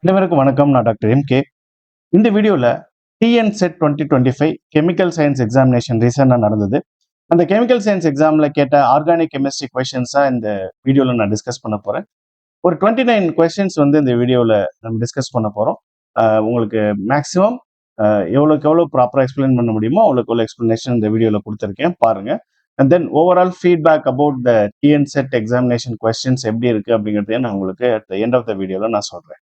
அனைவருக்கும் வணக்கம். நான் டாக்டர் எம்கே. இந்த வீடியோவில் TN set 2025 chemical science examination ரீசெண்டாக நடந்தது. அந்த கெமிக்கல் சயின்ஸ் எக்ஸாமில் கேட்ட ஆர்கானிக் கெமிஸ்ட்ரி கொஸ்டின்ஸாக இந்த வீடியோவில் நான் டிஸ்கஸ் பண்ண போகிறேன். ஒரு 29 கொஸ்டின்ஸ் வந்து இந்த வீடியோவில் நம்ம டிஸ்கஸ் பண்ண போகிறோம். உங்களுக்கு மேக்ஸிமம் எவ்வளோக்கு எவ்வளோ ப்ராப்பராக எக்ஸ்பிளைன் பண்ண முடியுமோ அவ்வளோக்கு எவ்வளோ எக்ஸ்பிளனேஷன் இந்த வீடியோவில் கொடுத்துருக்கேன், பாருங்கள். And then overall feedback about the TN SET examination questions எப்படி இருக்குது அப்படிங்கிறதையும் நான் உங்களுக்கு at the end of the வீடியோவில் நான் சொல்கிறேன்.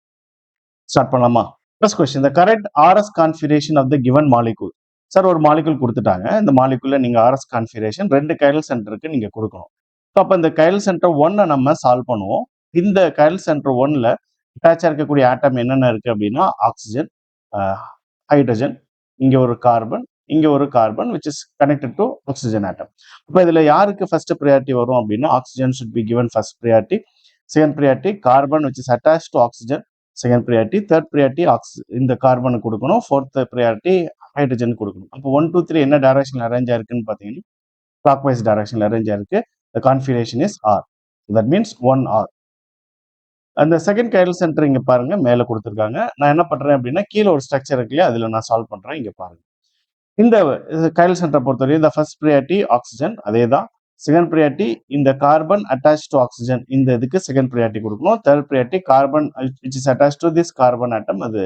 ஸ்டார்ட் பண்ணலாமா? First question, the correct RS configuration of the given molecule. Sir, ஒரு மாலிகூல் கொடுத்துட்டாங்க. இந்த மாலிகூல்ல நீங்க ஆர்எஸ் கான்ஃபிகரேஷன் 2 கைரல் சென்டருக்கு நீங்க கொடுக்கணும். ஸோ அப்போ இந்த கைரல் சென்டர் 1 நம்ம சால்வ் பண்ணுவோம். இந்த கைரல் சென்டர் 1ல அட்டாச்சா இருக்கக்கூடிய ஆட்டம் என்னென்ன இருக்கு அப்படின்னா, ஆக்சிஜன், ஹைட்ரஜன், இங்க ஒரு கார்பன், இங்க ஒரு carbon which is connected to oxygen atom. இப்போ இதுல யாருக்கு ஃபர்ஸ்ட் ப்ரியாரிட்டி வரும் அப்படின்னா, oxygen should be given first priority, second priority carbon which is attached to oxygen, second priority, third priority இந்த கார்பனுக்கு கொடுக்கணும், ஃபோர்த் ப்ரியாரிட்டி ஹைட்ரஜன் கொடுக்கணும். அப்போ 1, 2, 3 என்ன டைரக்ஷன் அரேஞ்ச் ஆயிருக்குன்னு பார்த்தீங்கன்னா, கிளாக் வைஸ் டைரக்ஷன் அரேஞ்ச் ஆயிருக்கு. The configuration is R. That means 1R. அந்த செகண்ட் கைரல் சென்டர் இங்க பாருங்க, மேல கொடுத்துருக்காங்க. நான் என்ன பண்றேன் அப்படின்னா, கீழே ஒரு ஸ்ட்ரக்சர் இருக்கு இல்லையா, அதுல நான் சால்வ் பண்றேன். இங்க பாருங்க, இந்த கைரல் சென்டர் பொறுத்தவரைக்கும் இந்த ஃபர்ஸ்ட் ப்ரியாரிட்டி ஆக்சிஜன், அதே தான். செகண்ட் ப்ரியாரிட்டி இந்த கார்பன் அட்டாச் டு ஆக்சிஜன், இந்த இதுக்கு செகண்ட் ப்ரியாரிட்டி கொடுக்கணும். Third priority carbon which is attach to this carbon atom, அது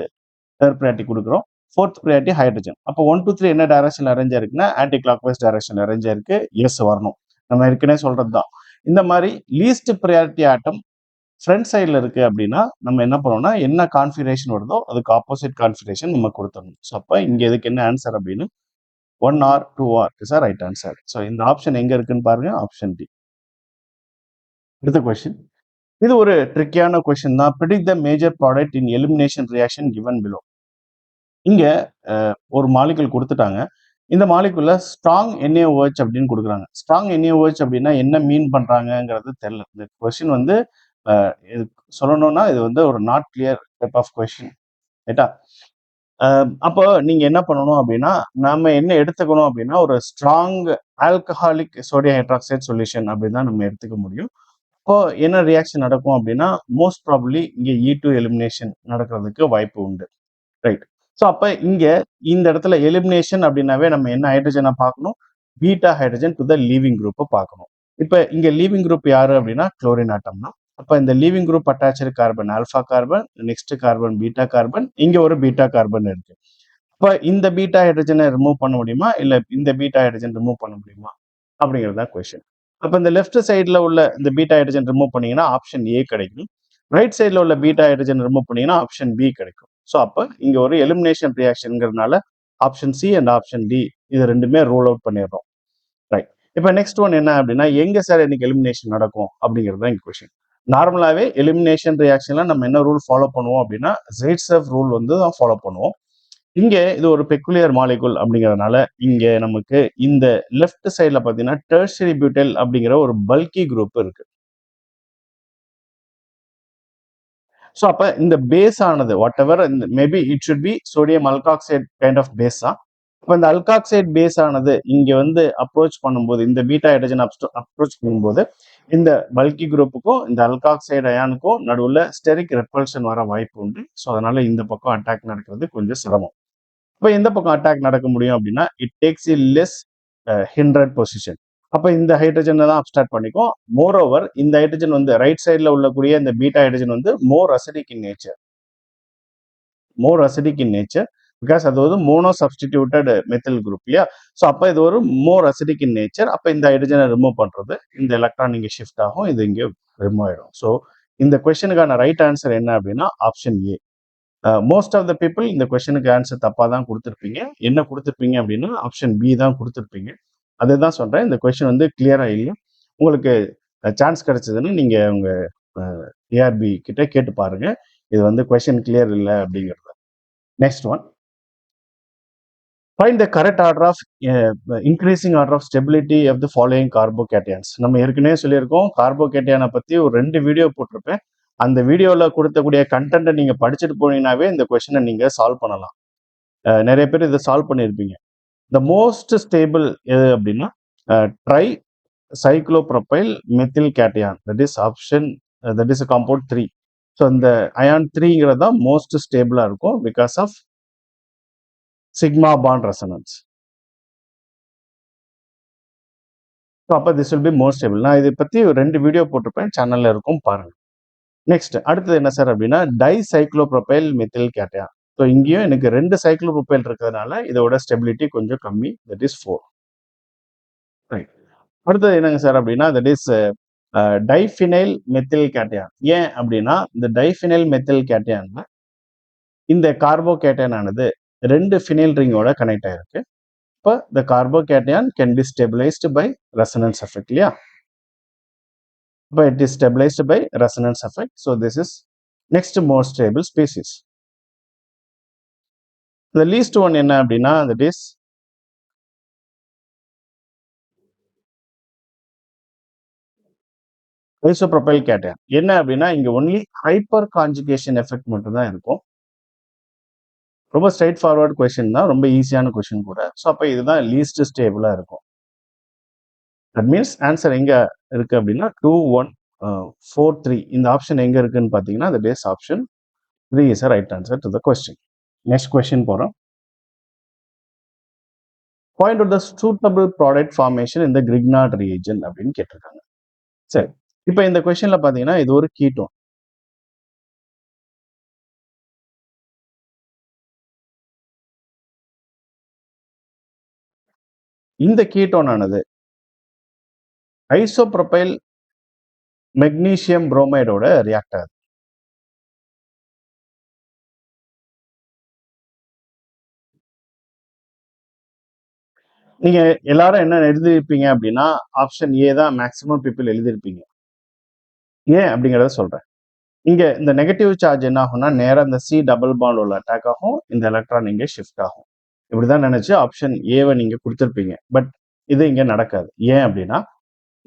தேர்ட் ப்ரியாரிட்டி கொடுக்குறோம். Fourth priority hydrogen. அப்போ 1, 2, 3 என்ன டைரக்ஷன் அரேஞ்ச் இருக்குன்னா, anticlockwise direction arrange இருக்கு. எஸ் வரணும். நம்ம ஏற்கனவே சொல்றது தான். இந்த மாதிரி லீஸ்ட் ப்ரியாரிட்டி ஆட்டம் ஃப்ரண்ட் சைடில் இருக்கு அப்படின்னா, நம்ம என்ன பண்ணோம்னா, என்ன கான்ஃபிகரேஷன் வருதோ அதுக்கு ஆப்போசிட் கான்ஃபிகரேஷன் நம்ம கொடுத்துடணும். ஸோ அப்போ இங்க இதுக்கு என்ன ஆன்சர் அப்படின்னு 1R 2R is are right answer. So இந்த ஆப்ஷன் எங்க இருக்குன்னு பாருங்க, ஆப்ஷன் டி. அடுத்த கொஸ்டின், இது ஒரு ட்ரிக்கியான கொஸ்டின் தான். predict the major product in elimination reaction given below. இங்க ஒரு மாலிகுல் கொடுத்துட்டாங்க. இந்த மாலிகுல்ல ஸ்ட்ராங் NaOH அப்படின்னு கொடுக்குறாங்க. ஸ்ட்ராங் NaOH அப்படின்னா என்ன மீன் பண்றாங்கிறது தெரியல. இந்த கொஸ்டின் வந்து இது சொல்லணும்னா இது வந்து ஒரு not clear type of question, ரைட்டா? அப்போ நீங்க என்ன பண்ணணும் அப்படின்னா, நம்ம என்ன எடுத்துக்கணும் அப்படின்னா, ஒரு strong alcoholic sodium hydroxide solution அப்படின்னு தான் நம்ம எடுத்துக்க முடியும். இப்போ என்ன ரியாக்ஷன் நடக்கும் அப்படின்னா, மோஸ்ட் ப்ராபப்லி இங்க E2 எலிமினேஷன் நடக்கிறதுக்கு வாய்ப்பு உண்டு, ரைட்? ஸோ அப்ப இங்க இந்த இடத்துல எலிமினேஷன் அப்படின்னாவே நம்ம என்ன ஹைட்ரஜனை பார்க்கணும், beta hydrogen to the leaving குரூப்பை பார்க்கணும். இப்ப இங்க லீவிங் குரூப் யாரு அப்படின்னா, குளோரின் ஆட்டம் தான். அப்ப இந்த leaving group attach carbon alpha carbon, next carbon beta carbon, இங்க ஒரு பீட்டா கார்பன் இருக்கு. அப்ப இந்த பீட்டா ஹைட்ரஜனை ரிமூவ் பண்ண முடியுமா, இல்ல இந்த பீட்டா ஹைட்ரஜன் ரிமூவ் பண்ண முடியுமா அப்படிங்கிறதா கொஸ்டின். அப்ப இந்த லெஃப்ட் சைட்ல உள்ள இந்த பீட்டா ஹைட்ரஜன் ரிமூவ் பண்ணீங்கன்னா ஆப்ஷன் ஏ கிடைக்கும். ரைட் சைட்ல உள்ள பீட்டா ஹைட்ரஜன் ரிமூவ் பண்ணீங்கன்னா ஆப்ஷன் பி கிடைக்கும். ஸோ அப்ப இங்க ஒரு எலிமினேஷன் ரியாக்ஷன்ங்கிறதுனால option C and option D இது ரெண்டுமே ரூல் அவுட் பண்ணிடுறோம், ரைட்? இப்ப நெக்ஸ்ட் ஒன் என்ன அப்படின்னா, எங்க சார் எனக்கு எலிமினேஷன் நடக்கும் அப்படிங்கிறது தான் இங்க கொஸ்டின். நார்மலாவே எலிமினேஷன் ரியாக்ஷன்ல நம்ம என்ன ரூல் ஃபாலோ பண்ணுவோம் அப்படின்னா, ஜெய்ட்ஸெஃப் ரூல் வந்து தான் ஃபாலோ பண்ணுவோம். இங்க இது ஒரு பெக்குலியர் மாலிகுல் அப்படிங்கிறதுனால இங்க நமக்கு இந்த லெஃப்ட் சைட்ல பாத்தீங்கன்னா டெர்ஷரி பியூட்டைல் அப்படிங்கிற ஒரு பல்கி குரூப் இருக்கு. ஸோ அப்ப இந்த பேஸ் ஆனது whatever maybe it should be sodium alkoxide kind of base தான். அப்ப இந்த அல்காக்சைடு பேஸ் ஆனது இங்க வந்து அப்ரோச் பண்ணும்போது, இந்த பீட்டா ஹைட்ரஜன் அப்ரோச் பண்ணும்போது இந்த பல்கி குரூப்புக்கும் இந்த அல்காக்சைடு அயானுக்கும் நடுவுல ஸ்டெரிக் ரெப்பல்ஷன் வர வாய்ப்பு உண்டு. ஸோ அதனால இந்த பக்கம் அட்டாக் நடக்கிறது கொஞ்சம் சிரமம். இப்போ எந்த பக்கம் அட்டாக் நடக்க முடியும் அப்படின்னா, it takes the less hindered position. அப்போ இந்த ஹைட்ரஜனை தான் அப்ஸ்டார்ட் பண்ணிக்கும். மோர் ஓவர் இந்த ஹைட்ரஜன் வந்து ரைட் சைடில் உள்ளக்கூடிய இந்த பீட்டா ஹைட்ரஜன் வந்து more acidic in nature, because அது வந்து மோனோ சப்ஸ்டிடியூட்டட் மெத்தில் குரூப் இல்லையா? ஸோ அப்போ இது ஒரு மோர் அசிடிக் இன் நேச்சர். அப்போ இந்த ஹைட்ரஜனை ரிமூவ் பண்றது, இந்த எலக்ட்ரான் இங்கே ஷிஃப்ட் ஆகும், இது இங்கே ரிமூவ் ஆயிடும். ஸோ இந்த கொஸ்டினுக்கான ரைட் ஆன்சர் என்ன அப்படின்னா option A. Most of the people இந்த கொஸ்டினுக்கு ஆன்சர் தப்பாக தான் கொடுத்துருப்பீங்க. என்ன கொடுத்துருப்பீங்க அப்படின்னா ஆப்ஷன் பி தான் கொடுத்துருப்பீங்க. அதை தான் சொல்கிறேன், இந்த கொஸ்டின் வந்து கிளியராக இல்லை. உங்களுக்கு சான்ஸ் கிடைச்சதுன்னு நீங்கள் உங்கள் ஏஆர்பி கிட்ட கேட்டு பாருங்க, இது வந்து கொஸ்டின் கிளியர் இல்லை அப்படிங்கிறது. Next one, find the correct order of increasing order of stability of the following carbocations. நம்ம ஏற்கனவே சொல்லியிருக்கோம், கார்போகேட்டியானை பற்றி ஒரு 2 வீடியோ போட்டிருப்பேன். அந்த வீடியோவில் கொடுத்தக்கூடிய கண்டென்ட்டை நீங்கள் படிச்சுட்டு போனீங்கன்னாவே இந்த கொஸ்டினை நீங்கள் சால்வ் பண்ணலாம். நிறைய பேர் இதை சால்வ் பண்ணியிருப்பீங்க. த மோஸ்ட் ஸ்டேபிள் எது அப்படின்னா tri cyclopropyl methyl cation, that is option, that is compound 3. So இந்த அயான் 3ங்கிறது தான் மோஸ்ட் ஸ்டேபிளா இருக்கும் because of sigma bond resonance. So அப்போ this will be more stable. நான் இதை பற்றி 2 வீடியோ போட்டிருப்பேன், சேனல்ல இருக்கும் பாருங்க. நெக்ஸ்ட் அடுத்தது என்ன சார் அப்படின்னா டைசைக்ளோப்ரோபைல் மெத்தில் கேட்டையான். ஸோ இங்கேயும் எனக்கு 2 சைக்ளோப்ரோபைல் இருக்கிறதுனால இதோட ஸ்டெபிலிட்டி கொஞ்சம் கம்மி, தட் இஸ் 4. ரைட். அடுத்தது என்னங்க சார் அப்படின்னா that is diphenyl methyl cation. ஏன் அப்படின்னா இந்த டைஃபினைல் மெத்தில் கேட்டையான்ல இந்த கார்போ கேட்டையான் ஆனது 2 ஃபினைல் ரிங்கோட கனெக்ட் ஆயிருக்கு. இப்போ the carbocation can be stabilized by resonance effect இல்லையா? But it is stabilized by resonance effect. So this is next more stable species. The least one என்ன அப்படின்னா that is isopropyl cation. என்ன அப்படின்னா இங்க only hyper conjugation effect மட்டும் தான் இருக்கும். ரொம்ப ஸ்ட்ரைட் ஃபார்வர்ட் கொஸ்டின் தான், ரொம்ப ஈஸியான கொஸ்டின் கூட. ஸோ அப்போ இதுதான் லீஸ்ட் ஸ்டேபிளா இருக்கும். தட் மீன்ஸ் ஆன்சர் எங்க இருக்கு அப்படின்னா 2 1 4 3 இந்த ஆப்ஷன் எங்க இருக்குன்னு பாத்தீங்கன்னா that is option 3 is the right answer to the question. Next question போறோம். Point out the suitable product formation in the Grignard reagent அப்படின்னு கேட்டிருக்காங்க. சரி, இப்போ இந்த கொஸ்டின்ல பாத்தீங்கன்னா இது ஒரு கீட்டோன். இந்த கீட்டோன் ஆனது ஐசோப்ரோபைல் மெக்னீசியம் புரோமைடோட ரியாக்ட் ஆகுது. நீங்க எல்லாரும் என்ன எழுதியிருப்பீங்க அப்படின்னா ஆப்ஷன் ஏ தான் மேக்சிமம் பீப்புள் எழுதியிருப்பீங்க. ஏன் அப்படிங்கிறத சொல்றேன். இங்க இந்த நெகட்டிவ் சார்ஜ் என்ன ஆகும்னா நேரா இந்த சி டபுள் பாண்ட் உள்ள அட்டாக் ஆகும், இந்த எலக்ட்ரான் இங்க ஷிஃப்ட் ஆகும். இப்படிதான் நினைச்சு ஆப்ஷன் ஏவை நீங்க கொடுத்துருப்பீங்க. பட் இது இங்க நடக்காது. ஏன் அப்படின்னா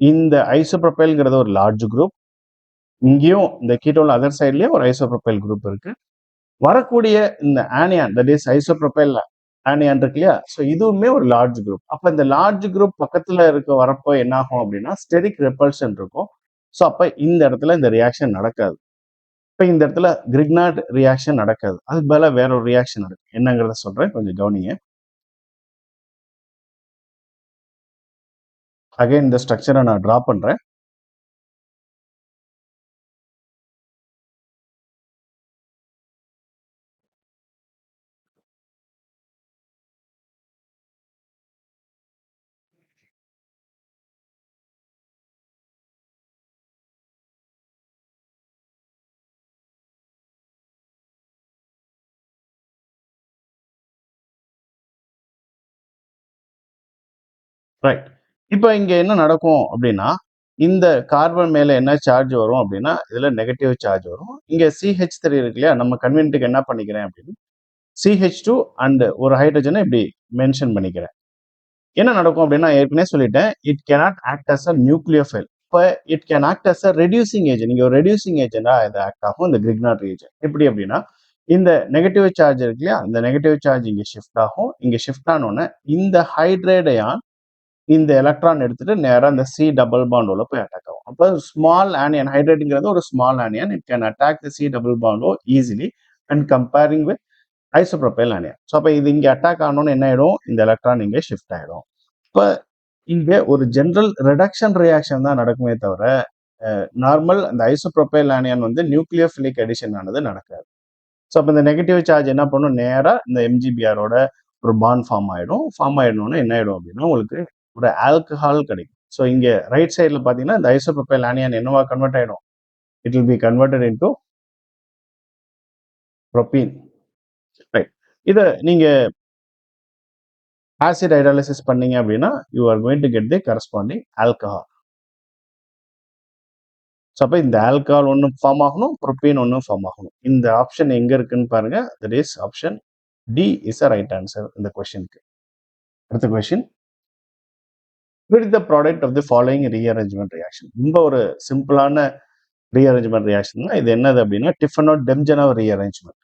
இந்த ஐசோப்ரோபைல்ங்கிறது ஒரு லார்ஜ் குரூப், இங்கேயும் இந்த கீட்டோன் அதர் சைட்லயும் ஒரு ஐசோப்ரோபைல் குரூப் இருக்கு. வரக்கூடிய இந்த anion that is isopropyl anion இருக்கு இல்லையா? ஸோ இதுவுமே ஒரு லார்ஜ் குரூப். அப்ப இந்த லார்ஜ் குரூப் பக்கத்துல இருக்க வரப்போ என்ன ஆகும் அப்படின்னா ஸ்டெரிக் ரெப்பல்ஷன் இருக்கும். ஸோ அப்ப இந்த இடத்துல இந்த ரியாக்ஷன் நடக்காது. இப்ப இந்த இடத்துல கிரிக்னார்ட் ரியாக்ஷன் நடக்காது. அதுக்கு பதிலா வேற ஒரு ரியாக்ஷன் நடக்கும். என்னங்கிறத சொல்றேன், கொஞ்சம் கவனிங்க. அகைன் இந்த ஸ்ட்ரக்சரை நான் டிரா பண்றேன். ரைட். இப்போ இங்க என்ன நடக்கும் அப்படின்னா இந்த கார்பன் மேல என்ன சார்ஜ் வரும் அப்படின்னா இதுல நெகட்டிவ் சார்ஜ் வரும். இங்க CH3 இருக்கு இல்லையா? நம்ம கன்வென்ட்டுக்கு என்ன பண்ணிக்கிறேன் அப்படின்னு CH2 அண்ட் ஒரு ஹைட்ரஜனை இப்படி மென்ஷன் பண்ணிக்கிறேன். என்ன நடக்கும் அப்படின்னா ஏற்கனவே சொல்லிட்டேன், it cannot act as a nucleophile. இப்போ it can act as a reducing agent. இங்க ஒரு ரெடியூசிங் ஏஜென்டா இது ஆக்ட் ஆகும் இந்த கிரிக்னார்ட் ரீஜன். எப்படி அப்படின்னா இந்த நெகட்டிவ் சார்ஜ் இருக்கு இல்லையா? இந்த நெகட்டிவ் சார்ஜ் இங்க ஷிஃப்ட் ஆகும். இங்க ஷிஃப்ட் ஆனோடனே இந்த ஹைட்ரேட் அயான் இந்த எலக்ட்ரான் எடுத்துட்டு நேரா இந்த சி டபுள் பாண்டோல போய் அட்டாக் ஆகும். அப்போ ஸ்மால் ஆனியன் ஹைட்ரேட்ங்கிறது ஒரு small onion, it can attack the C double Pandu easily and comparing with isopropyl onion. So அப்போ இது இங்க அட்டாக் ஆனோன்னு என்ன ஆயிடும், இந்த எலக்ட்ரான் இங்கே ஷிஃப்ட் ஆயிடும். இப்போ இங்க ஒரு ஜென்ரல் ரிடக்ஷன் ரியாக்ஷன் தான் நடக்குமே தவிர நார்மல் அந்த ஐசோப்ரோபைல் ஆனியன் வந்து நியூக்ளியோஃபிலிக் அடிஷன் ஆனது நடக்காது. ஸோ அப்போ இந்த நெகட்டிவ் சார்ஜ் என்ன பண்ணும், நேரா இந்த எம்ஜிபிஆரோட ஒரு பாண்ட் ஃபார்ம் ஆயிடும். ஃபார்ம் ஆயிடணும்னு என்ன ஆயிடும் அப்படின்னா உங்களுக்கு ஒரு ஆல்கஹால் கிடைக்கும். ஸோ இங்க ரைட் சைடில் பார்த்தீங்கன்னா இந்த ஐசோப்ரோபைல் ஆனியன் என்னவா கன்வெர்ட் ஆயிடும், it will B converted into propene. Right. இதை நீங்க ஆசிட் ஹைட்ராலிசிஸ் பண்ணீங்க அப்படின்னா you are going to get the corresponding alcohol. So அப்போ இந்த ஆல்கஹால் ஒன்று ஃபார்ம் ஆகணும், ப்ரோபீன் ஒன்று ஃபார்ம் ஆகணும். இந்த ஆப்ஷன் எங்க இருக்குன்னு பாருங்க, that is option D is a right answer இந்த கொஸ்டினுக்கு. அடுத்த question, what is the product of the following rearrangement reaction? ரொம்ப ஒரு சிம்பிளான ரீஅரேஞ்ச்மெண்ட் ரியாக்ஷன் தான் இது. என்னது அப்படின்னா டிஃபனோ டெம்ஜெனோவ் ரீஅரேஞ்ச்மெண்ட்.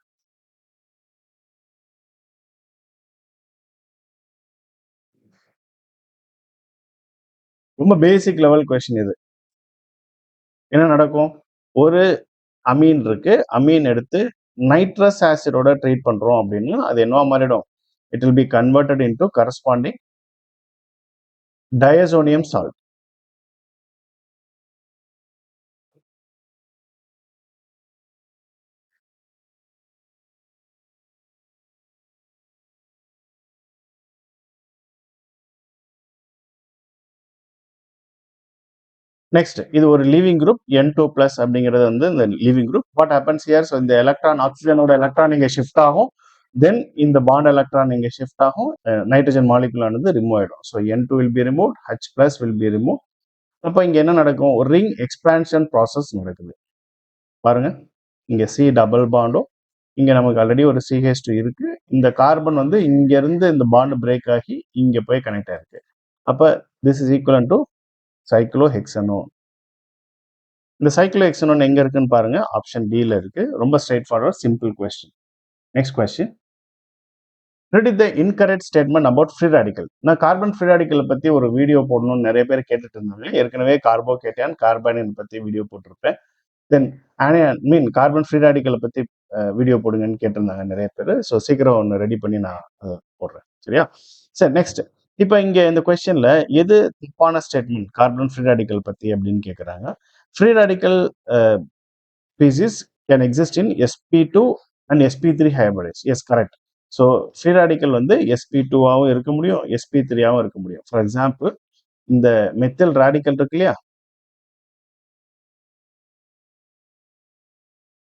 ரொம்ப பேசிக் லெவல் கொஸ்டின் இது. என்ன நடக்கும், ஒரு அமீன் இருக்கு. அமீன் எடுத்து நைட்ரஸ் ஆசிடோட ட்ரீட் பண்றோம் அப்படின்னா அது என்னவா மாறிடும்? It will B converted into corresponding diazonium salt. Next இது ஒரு லீவிங் குரூப் N2 பிளஸ் அப்படிங்கிறது வந்து இந்த leaving group. What happens here? So இந்த எலக்ட்ரான் ஆக்சிஜனோட எலக்ட்ரான் இங்கே ஷிஃப்ட் ஆகும். தென் இந்த பாண்ட் எலக்ட்ரான் இங்கே ஷிஃப்ட் ஆகும். நைட்ரஜன் மாலிகுல் ஆனது ரிமூவ் ஆயிடும். So N2 will be remove, H plus will be remove. அப்போ இங்க என்ன நடக்கும்? ஒரு ரிங் எக்ஸ்பான்ஷன் ப்ராசஸ் நடக்குது. பாருங்க, இங்க C டபுள் பாண்டும் இங்க நமக்கு ஆல்ரெடி ஒரு CH2 இருக்கு. இந்த கார்பன் வந்து இங்க இருந்து இந்த பாண்ட் பிரேக் ஆகி இங்க போய் கனெக்ட் ஆயிருக்கு. அப்ப திஸ் இஸ் ஈக்குவல் டு சைக்ளோஹெக்சனோன். இந்த சைக்ளோஹெக்சனோன் எங்க இருக்குன்னு பாருங்க, ஆப்ஷன் டில இருக்கு. ரொம்ப straight forward simple question. Next question, predict the incorrect statement about free radical. நான் கார்பன் ஃப்ரீ ராடிக்கல் பத்தி ஒரு வீடியோ போடணும்னு நிறைய பேர் கேட்டுட்டு இருந்தாங்க. ஏற்கனவே கார்போகேட்டையான் கார்பானின் பத்தி வீடியோ போட்டிருப்பேன். தென் மீன் கார்பன் ஃப்ரீ ராடிக்கலை பத்தி வீடியோ போடுங்கன்னு கேட்டிருந்தாங்க நிறைய பேர். ஸோ சீக்கிரம் ஒன்று ரெடி பண்ணி நான் போடுறேன். சரியா? சரி, நெக்ஸ்ட் இப்போ இங்க இந்த கொஸ்டின்ல எது தப்பான ஸ்டேட்மெண்ட் கார்பன் ஃப்ரீ ராடிக்கல் பத்தி அப்படின்னு கேட்குறாங்க. Free radical species can exist in sp2 and sp3 hybrids. Yes, correct. So free radical வந்து sp2ஆகவும் இருக்க முடியும், sp3ஆகவும் இருக்க முடியும். ஃபார் எக்ஸாம்பிள் இந்த மெத்தில் ராடிக்கல் இருக்கு இல்லையா,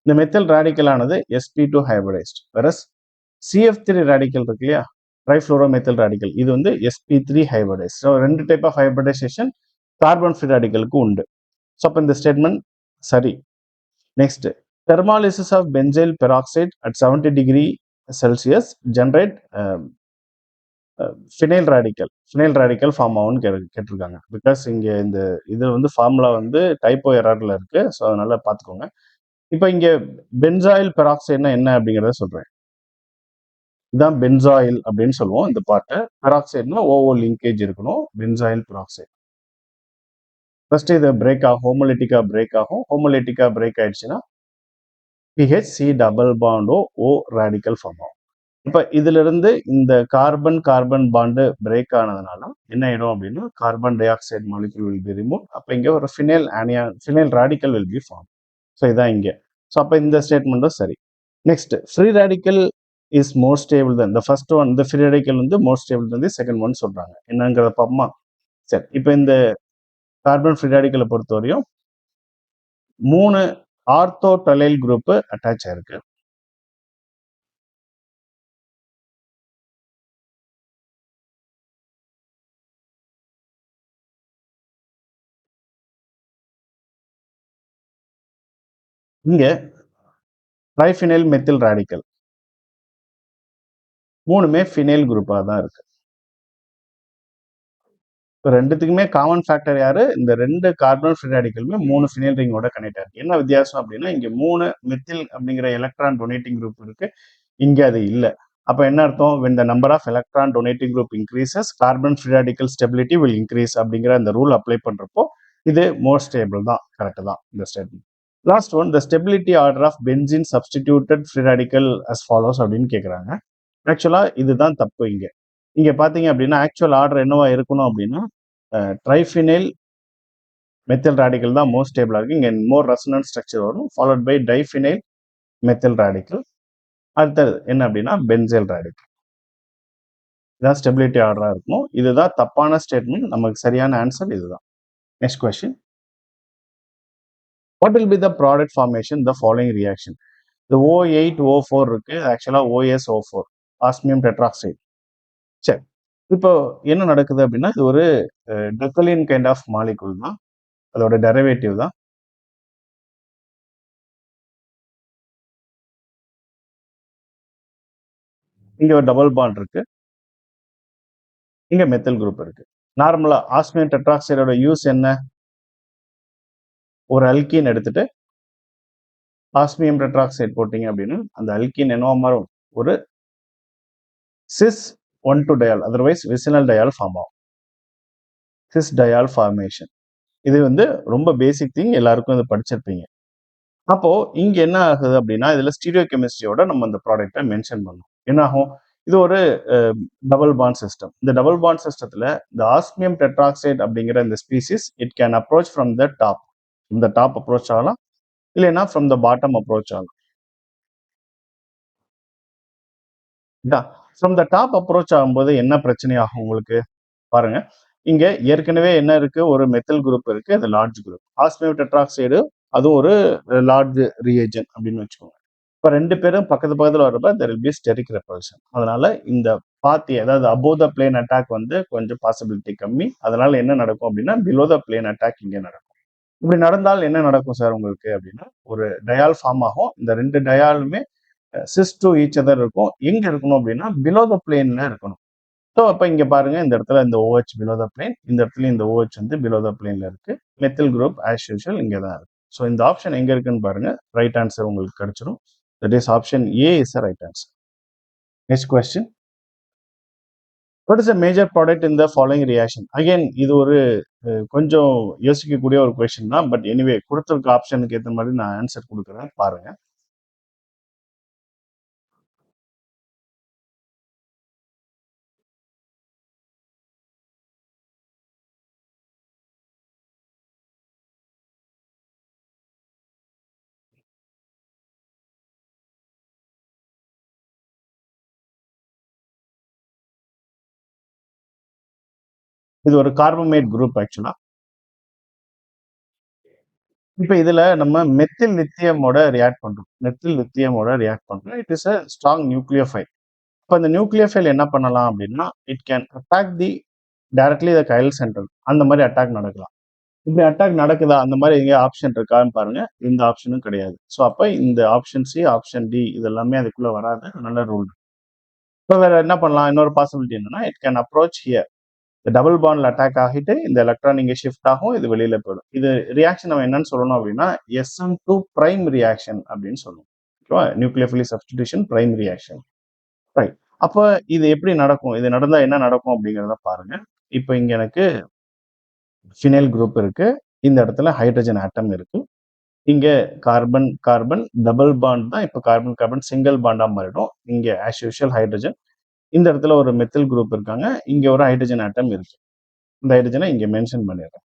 இந்த மெத்தில் ராடிக்கலானது sp2 hybridised. Versus CF3 radical இருக்கு இல்லையா, ட்ரைஃப்ளோரோமெத்தில் ராடிக்கல், இது வந்து sp3 ஹைபிரிடைஸ்ட். ஸோ ரெண்டு type of hybridisation carbon free ராடிக்கலுக்கு உண்டு. ஸோ அப்போ இந்த ஸ்டேட்மெண்ட் சரி. Next, thermolysis of benzyl peroxide at 70 degree Celsius generate phenyl radical form ஆகும்னு கேட்டிருக்காங்க. பிகாஸ் இங்கே இந்த இது வந்து ஃபார்முலா வந்து டைப்போ எரர்ல இருக்கு. ஸோ அதனால பார்த்துக்கோங்க. இப்போ இங்கே பென்சாயில் பெராக்சைட்னா என்ன அப்படிங்கிறத சொல்றேன். இதுதான் பென்சாயில் அப்படின்னு சொல்லுவோம் இந்த பார்ட்டை. பெராக்சைட்னா ஓஓ லிங்கேஜ் இருக்கணும். பென்சாயில் பெராக்சைடு ஃபர்ஸ்ட் இது பிரேக் ஆகும், ஹோமோலிட்டிக்கா பிரேக் ஆகும். ஹோமோலிட்டிக்கா பிரேக் ஆயிடுச்சுன்னா PHC டபுள் பாண்டோ ஓ ராடிக்கல் ஃபார்ம் ஆகும். இப்போ இதுல இருந்து இந்த கார்பன் கார்பன் பாண்டு பிரேக் ஆனதுனால என்ன ஆயிடும் அப்படின்னா carbon dioxide molecule will be remove. அப்போ இங்கே ஒரு phenyl radical will be form. So இதான் இங்கே. ஸோ அப்போ இந்த ஸ்டேட்மெண்ட்டும் சரி. Next, free radical is more stable தான். இந்த ஃபர்ஸ்ட் ஒன், இந்த ஃப்ரீ ராடிக்கல் வந்து மோர் ஸ்டேபிள் தான் செகண்ட் ஒன் சொல்றாங்க. என்னங்கிறத பார்ப்போமா? சரி, இப்போ இந்த கார்பன் ஃப்ரீ ராடிக்கலை பொறுத்தவரையும் 3 ஆர்த்தோடலைல் குரூப் அட்டாச் ஆயிருக்கு. இங்க ட்ரைஃபினைல் மெத்தில் ராடிக்கல் மூணுமே ஃபினைல் குரூப்பாக தான் இருக்கு. இப்போ ரெண்டுத்துக்குமே காமன் ஃபேக்டர் யாரு? இந்த ரெண்டு கார்பன் ஃப்ரீ ராடிக்கலுமே 3 ஃபினைல் ரிங்கோட கனெக்ட் ஆயிருக்கு. என்ன வித்தியாசம் அப்படின்னா இங்க 3 மெத்தில் அப்படிங்கிற எலக்ட்ரான் டொனேட்டிங் குரூப் இருக்கு, இங்க அது இல்லை. அப்போ என்ன அர்த்தம்? when the number of electron donating group increases, carbon free radical stability will increase அப்படிங்கிற அந்த ரூல் அப்ளை பண்றப்போ இது மோர் ஸ்டேபிள் தான். கரெக்ட் தான் இந்த statement. Last one, the stability order of benzene substituted free radical as follows அப்படின்னு கேட்குறாங்க. ஆக்சுவலா இதுதான் தப்பு. இங்க பாத்தீங்க அப்படின்னா ஆக்சுவல் ஆர்டர் என்னவா இருக்கணும் அப்படின்னா ட்ரைஃபினைல் மெத்தில் ராடிக்கல் தான் மோஸ்ட் ஸ்டேபிளா இருக்கு. இங்க மோர் ரெசனன்ஸ் ஸ்ட்ரக்சர் வரும், followed by diphenyl methyl radical. அடுத்தது என்ன அப்படின்னா பென்சைல் ராடிக்கல். இதான் ஸ்டெபிலிட்டி ஆர்டரா இருக்கணும். இதுதான் தப்பான ஸ்டேட்மெண்ட். நமக்கு சரியான ஆன்சர் இதுதான். Next question, what will be the product formation the following reaction? இந்த O8O4 இருக்கு, ஆக்சுவலா OSO4 ஆஸ்மியம் டெட்ராக்சைடு. சரி, இப்போ என்ன நடக்குது அப்படின்னா இது ஒரு டெக்கலின் கைண்ட் ஆஃப் மாலிகுல் தான், அதோட டெரிவேட்டிவ் தான். இங்க ஒரு டபுள் பாண்ட் இருக்கு, இங்க மெத்தில் குரூப் இருக்கு. நார்மலா ஆஸ்மியம் டெட்ராக்சைடோட யூஸ் என்ன? ஒரு அல்கீன் எடுத்துட்டு ஆஸ்மியம் டெட்ராக்சைடு போட்டீங்க அப்படின்னா அந்த அல்கீன் என்னவா மாறும்? ஒரு cis 1,2 diol, otherwise vicinal diol form ஆகும். Cis diol formation. இது வந்து ரொம்ப பேசிக் திங், எல்லாருக்கும் இதை படிச்சிருப்பீங்க. அப்போ இங்க என்ன ஆகுது அப்படின்னா இதுல ஸ்டீரியோ கெமிஸ்ட்ரியோட நம்ம இந்த ப்ராடக்ட்டை மென்ஷன் பண்ணோம். என்ன ஆகும்? இது ஒரு டபுள் பாண்ட் சிஸ்டம். இந்த டபுள் பாண்ட் சிஸ்டத்துல இந்த ஆஸ்மியம் டெட்ராக்சைடு அப்படிங்கிற இந்த species it can approach from the top. இந்த டாப் அப்ரோச் ஆகலாம், இல்லைன்னா ஃப்ரம் த பாட்டம் அப்ரோச் ஆகலாம். ஃப்ரம் த டாப் அப்ரோச் ஆகும்போது என்ன பிரச்சனை ஆகும் உங்களுக்கு பாருங்க. இங்க ஏற்கனவே என்ன இருக்கு? ஒரு மெத்தில் குரூப் இருக்கு. அது லார்ஜ் குரூப். ஆஸ்மியம் டெட்ராக்சைடு அதுவும் ஒரு லார்ஜ் ரியேஜன் அப்படின்னு வச்சுக்கோங்க. இப்ப 2 பேரும் பக்கத்து பக்கத்துல வரப்ப தெர் வில் பி ஸ்டெரிக் ரெப்பல்ஷன். அதனால இந்த பாத்தி அதாவது அபோவ் த பிளேன் அட்டாக் வந்து கொஞ்சம் பாசிபிலிட்டி கம்மி. அதனால என்ன நடக்கும் அப்படின்னா பிலோ த பிளேன் அட்டாக் இங்க நடக்கும். இப்படி நடந்தால் என்ன நடக்கும் சார் உங்களுக்கு அப்படின்னா ஒரு டயால் ஃபார்ம் ஆகும். இந்த 2 டயாலுமே சிஸ் டு ஈச் அதர் இருக்கும். எங்க இருக்கணும் அப்படின்னா பிலோ த பிளேன்ல இருக்கணும். ஸோ அப்ப இங்க பாருங்க இந்த இடத்துல இந்த OH பிலோ த பிளேன், இந்த இடத்துல இந்த OH வந்து பிலோ த பிளேன்ல இருக்கு. மெத்தில் குரூப் ஆஸ் யூஷுவல் இங்க தான் இருக்கு. ஸோ இந்த ஆப்ஷன் எங்க இருக்குன்னு பாருங்க. ரைட் ஆன்சர் உங்களுக்கு கிடைச்சிடும். That is option A is the right answer. Next question. What is a major product in the following reaction? Again இது ஒரு கொஞ்சம் யோசிக்கக்கூடிய ஒரு கொஸ்டின் தான். பட் எனிவே கொடுத்துருக்க ஆப்ஷனுக்கு ஏற்ற மாதிரி நான் ஆன்சர் கொடுக்குறேன் பாருங்க. இது ஒரு கார்பமேட் குரூப் ஆக்சுவலா. இப்ப இதுல நம்ம மெத்தில் லித்தியமோட ரியாக்ட் பண்றோம். மெத்தில் லித்தியமோட ரியாக்ட் பண்றோம். It is a strong nucleophile. இப்ப அந்த நியூக்ளியோஃபைல் என்ன பண்ணலாம் அப்படின்னா it can attack the directly the Kyle centre. அந்த மாதிரி அட்டாக் நடக்கலாம். இப்படி அட்டாக் நடக்குதா? அந்த மாதிரி எங்க ஆப்ஷன் இருக்கான்னு பாருங்க. இந்த ஆப்ஷனும் கிடையாது. ஸோ அப்ப இந்த ஆப்ஷன் சி, ஆப்ஷன் டி இது எல்லாமே அதுக்குள்ள வராது. நல்ல ரூல். இப்போ வேற என்ன பண்ணலாம்? இன்னொரு பாசிபிலிட்டி என்னன்னா இட் கேன் அப்ரோச் ஹியர். இந்த டபுள் பாண்ட்ல அட்டாக் ஆகிட்டு இந்த எலக்ட்ரான் இங்க ஷிஃப்ட் ஆகும். இது வெளியில போயிடும். இது ரியாக்ஷன் நம்ம என்னன்னு சொல்லணும் அப்படின்னா SN2 பிரைம் ரியாக்ஷன் அப்படின்னு சொல்லணும். ஓகேவா? நியூக்ளியோஃபிலி சப்ஸ்டிடியூஷன் பிரைம் ரியாக்ஷன். ரைட். அப்ப இது எப்படி நடக்கும்? இது நடந்தா என்ன நடக்கும் அப்படிங்கிறத பாருங்க. இப்போ இங்க எனக்கு ஃபினைல் குரூப் இருக்கு. இந்த இடத்துல ஹைட்ரஜன் ஆட்டம் இருக்கு. இங்க கார்பன் கார்பன் டபுள் பாண்ட் தான். இப்போ கார்பன் கார்பன் சிங்கிள் பாண்டா மாறிடும். இங்க ஆஸ் யூஷுவல் ஹைட்ரஜன். இந்த இடத்துல ஒரு மெத்தில் குரூப் இருக்காங்க. இங்க ஒரு ஹைட்ரஜன் ஆட்டம் இருக்கு. இந்த ஹைட்ரஜனை இங்க மென்ஷன் பண்ணிடுறேன்.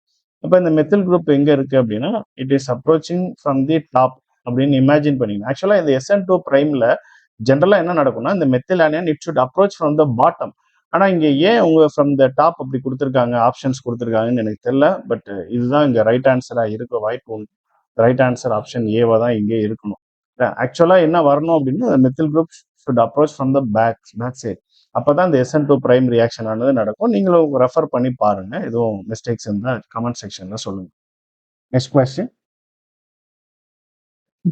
அப்ப இந்த மெத்தில் குரூப் எங்க இருக்கு அப்படின்னா it is approaching from the top அப்படின்னு இமேஜின் பண்ணிங்க. ஆக்சுவலா இந்த SN2 பிரைம்ல ஜென்ரலா என்ன நடக்கும்னா இந்த methyl onion it should approach from the bottom. ஆனா இங்க ஏன் உங்க ஃப்ரம் த டாப் அப்படி கொடுத்துருக்காங்க, ஆப்ஷன்ஸ் கொடுத்துருக்காங்கன்னு எனக்கு தெரியல. பட் இதுதான் இங்க ரைட் ஆன்சரா இருக்க வாய்ப்பு உண்டு. ரைட் ஆன்சர் ஆப்ஷன் ஏவா தான் இங்கே இருக்கணும். ஆக்சுவலா என்ன வரணும் அப்படின்னா methyl group should approach from the back side. அப்பதான் இந்த SN2 பிரைம் ரியாக்ஷன் ஆனது நடக்கும். நீங்களும் ரெஃபர் பண்ணி பாருங்க. எதுவும் மிஸ்டேக்ஸ் இருந்தா கமெண்ட் செக்ஷன்ல சொல்லுங்க. Next question.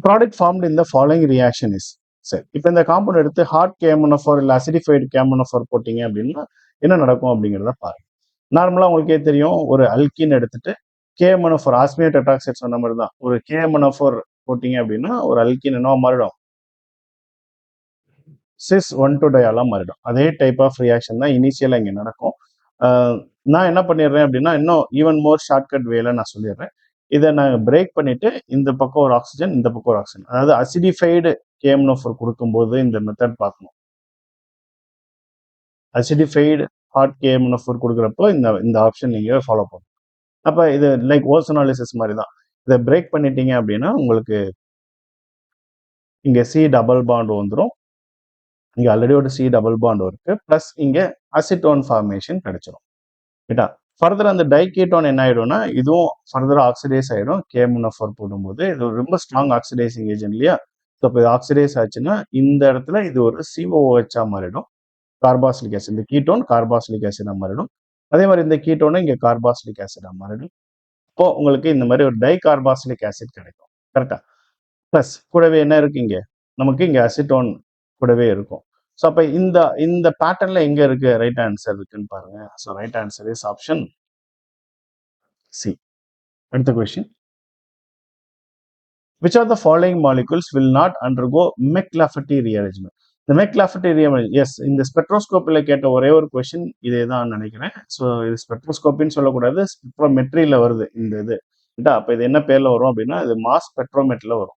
Product formed in the following reaction is. சரி, இப்போ இந்த காம்பவுண்ட் எடுத்து ஹாட் கேமனோஃபோர் இல்லை அசிடிஃபைடு கேமனோஃபோர் போட்டீங்க அப்படின்னா என்ன நடக்கும் அப்படிங்கிறத பாருங்க. நார்மலா உங்களுக்கே தெரியும் ஒரு அல்கின் எடுத்துட்டு கேமனோஃபோர் ஆஸ்மியா டெட்ராக்சைடு சொன்ன மாதிரி தான் ஒரு கேமனோஃபோர் போட்டீங்க அப்படின்னா ஒரு அல்கின் என்ன மாறிடும்? சிஸ் 1,2 டயாலா மாறிடும். அதே டைப் ஆஃப் ரியாக்ஷன் தான் இனிஷியலாக இங்கே நடக்கும். நான் என்ன பண்ணிடுறேன் அப்படின்னா இன்னும் ஈவன் மோர் ஷார்ட்கட் வேல நான் சொல்லிடுறேன். இதை நான் பிரேக் பண்ணிட்டு இந்த பக்கம் ஒரு ஆக்சிஜன், இந்த பக்கம் ஒரு ஆக்சிஜன், அதாவது அசிடிஃபைடு கேம்னோஃபோர் கொடுக்கும்போது இந்த மெத்தட் பார்க்கணும். அசிடிஃபைடு ஹாட் கேம்னோஃபோர் கொடுக்குறப்போ இந்த இந்த ஆப்ஷன் நீங்கள் ஃபாலோ பண்ணணும். அப்போ இது லைக் ஓசோனாலிசிஸ் மாதிரி தான். இதை பிரேக் பண்ணிட்டீங்க அப்படின்னா உங்களுக்கு இங்கே சி டபுள் பாண்ட் வந்துடும். இங்கே ஆல்ரெடி ஒரு சி டபுள் பாண்ட் இருக்கு. ப்ளஸ் இங்கே அசிட்டோன் ஃபார்மேஷன் கிடைச்சிடும். ரைட்டா? ஃபர்தர் அந்த டைகீட்டோன் என்ன ஆயிடும்னா இதுவும் ஃபர்தர் ஆக்சிடைஸ் ஆயிடும். கேமனோஃபோர் போடும்போது இது ரொம்ப ஸ்ட்ராங் ஆக்சிடைசிங் ஏஜென்ட் இல்லையா? ஸோ இப்போ இது ஆக்சிடைஸ் ஆச்சுன்னா இந்த இடத்துல இது ஒரு COOH மாறிடும். Carboxylic acid. இந்த கீட்டோன் கார்பாக்சிலிக் ஆசிடா மாறிடும். அதே மாதிரி இந்த கீட்டோனும் இங்கே கார்பாக்சிலிக் ஆசிடா மாறிடும். இப்போ உங்களுக்கு இந்த மாதிரி ஒரு டை கார்பாக்சிலிக் ஆசிட் கிடைக்கும். கரெக்டா? ப்ளஸ் கூடவே என்ன இருக்கு இங்கே? நமக்கு இங்கே அசிட்டோன் கூடவே இருக்கும். ஸோ அப்போ இந்த இந்த பேட்டர்ன்ல எங்க இருக்கு ரைட் ஆன்சர் இருக்குன்னு பாருங்க. So right answer is option C. அடுத்த question. Which of the following molecules will not undergo McLafferty rearrangement? இந்த McLafferty rearrangement, எஸ், இந்த ஸ்பெக்ட்ரோஸ்கோப்பில் கேட்ட ஒரே ஒரு கொஸ்டின் இதே தான் நினைக்கிறேன். ஸோ இது ஸ்பெக்ட்ரோஸ்கோப்பின்னு சொல்லக்கூடாது, ஸ்பெக்ட்ரோமெட்ரியில் வருது இந்த இது. அப்போ இது என்ன பேரில் வரும் அப்படின்னா இது மாஸ் ஸ்பெக்ட்ரோமெட்ரியில் வரும்.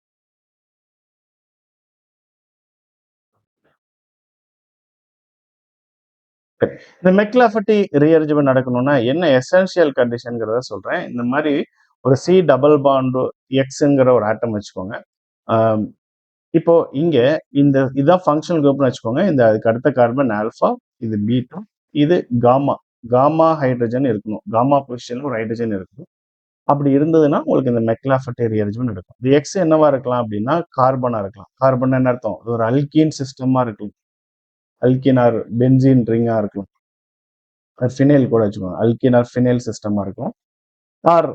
இந்த மெக்லாஃபர்டி ரீஅரேஞ்ச்மெண்ட் நடக்கணும்னா என்ன எசென்ஷியல் கண்டிஷன்ங்கிறத சொல்றேன். இந்த மாதிரி ஒரு சி டபுள் பாண்ட் எக்ஸ்ங்கிற ஒரு ஆட்டம் வச்சுக்கோங்க. ஆம், இப்போ இங்க இதான் ஃபங்க்ஷனல் குரூப்னு வச்சுக்கோங்க. இந்த அதுக்கு அடுத்த கார்பன் ஆல்ஃபா, இது பீட்டா, இது காமா. காமா ஹைட்ரஜன் இருக்கணும். காமா பொசிஷன்ல ஒரு ஹைட்ரஜன் இருக்கணும். அப்படி இருந்ததுன்னா உங்களுக்கு இந்த மெக்லாஃபர்டி ரீஅரேஞ்ச்மெண்ட் இருக்கும். இது எக்ஸ் என்னவா இருக்கலாம் அப்படின்னா கார்பனா இருக்கலாம். கார்பன் என்ன அர்த்தம்? இது ஒரு அல்கீன் சிஸ்டமா இருக்கலாம். அல்கீன் ஆர் பென்சீன் ரிங்கா இருக்கலாம். ஃபினைல் கூட வச்சுக்கோங்க. அல்கீன் ஆர் ஃபினைல் சிஸ்டமா இருக்கும். R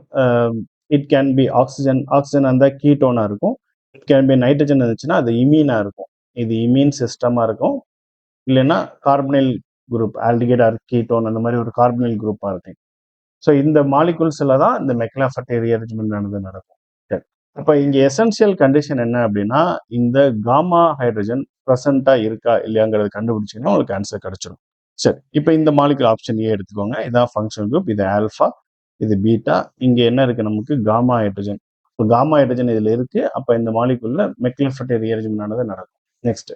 it can B oxygen. Oxygen அந்த கீட்டோனா இருக்கும். இட் கேன் பி நைட்ரஜன் இருந்துச்சுன்னா அது இமீனா இருக்கும். இது இமீன் சிஸ்டமா இருக்கும். இல்லைன்னா carbonyl group aldehyde or ketone அந்த மாதிரி ஒரு கார்பனைல் குரூப்பா இருக்கு. ஸோ இந்த மாலிகுல்ஸ்ல தான் இந்த மெக்லாஃபர்டி ரீஅரேஞ்ச்மெண்ட் நடக்கும். சரி. அப்ப இங்க எசென்சியல் கண்டிஷன் என்ன அப்படின்னா இந்த காமா ஹைட்ரஜன் ப்ரெசண்டா இருக்கா இல்லையாங்கிறத கண்டுபிடிச்சீங்கன்னா உங்களுக்கு ஆன்சர் கிடைச்சிடும். சரி, இப்போ இந்த மாலிகுல் ஆப்ஷன் ஏ எடுத்துக்கோங்க. இதான் ஃபங்க்ஷனல் குரூப். இது ஆல்ஃபா, இது பீட்டா. இங்க என்ன இருக்கு நமக்கு காமா ஹைட்ரஜன். இப்போ காமா ஹைட்ரஜன் இதுல இருக்கு. அப்ப இந்த மாலிகுல்ல மெக்லாஃபர்டி ரீஅரேஞ்ச்மெண்ட் ஆனது நடக்கும். நெக்ஸ்ட்,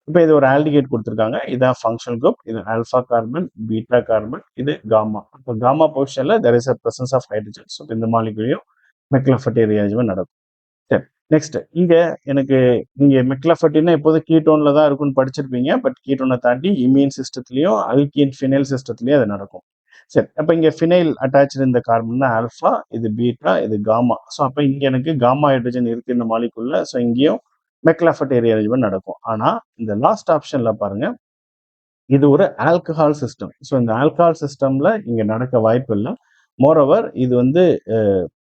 இப்போ இது ஒரு ஆல்டிகேட் கொடுத்துருக்காங்க. இதான் ஃபங்க்ஷனல் குரூப். இது ஆல்ஃபா கார்பன், பீட்டா கார்பன், இது காமா. இப்போ காமா பொசிஷன்ல there is a presence of hydrogen. So இந்த மாலிகுலையும் மெக்லாஃபர்டி ரீஅரேஞ்ச்மெண்ட் நடக்கும். சரி, நெக்ஸ்ட் இங்க எனக்கு நீங்க மெக்லாஃபர்டினா எப்போதும் கீட்டோன்ல தான் இருக்கும்னு படிச்சிருப்பீங்க. பட் கீட்டோனை தாண்டி இமீன் சிஸ்டத்துலயும் அல்கீன் ஃபினைல் சிஸ்டத்துலயும் அது நடக்கும். சரி, அப்ப இங்க ஃபினைல் அட்டாச்சு இந்த கார்பன் தான் ஆல்ஃபா, இது பீட்டா, இது காமா. ஸோ அப்ப இங்க எனக்கு காமா ஹைட்ரஜன் இருக்கு இந்த மாலிகுல்ல. ஸோ இங்கேயும் மெக்லாஃபர்டி ரீஅரேஞ்ச்மெண்ட் நடக்கும். ஆனா இந்த லாஸ்ட் ஆப்ஷன்ல பாருங்க, இது ஒரு ஆல்கஹால் சிஸ்டம். ஸோ இந்த ஆல்கஹால் சிஸ்டம்ல இங்க நடக்க வாய்ப்பு இல்லை. மோரோவர் இது வந்து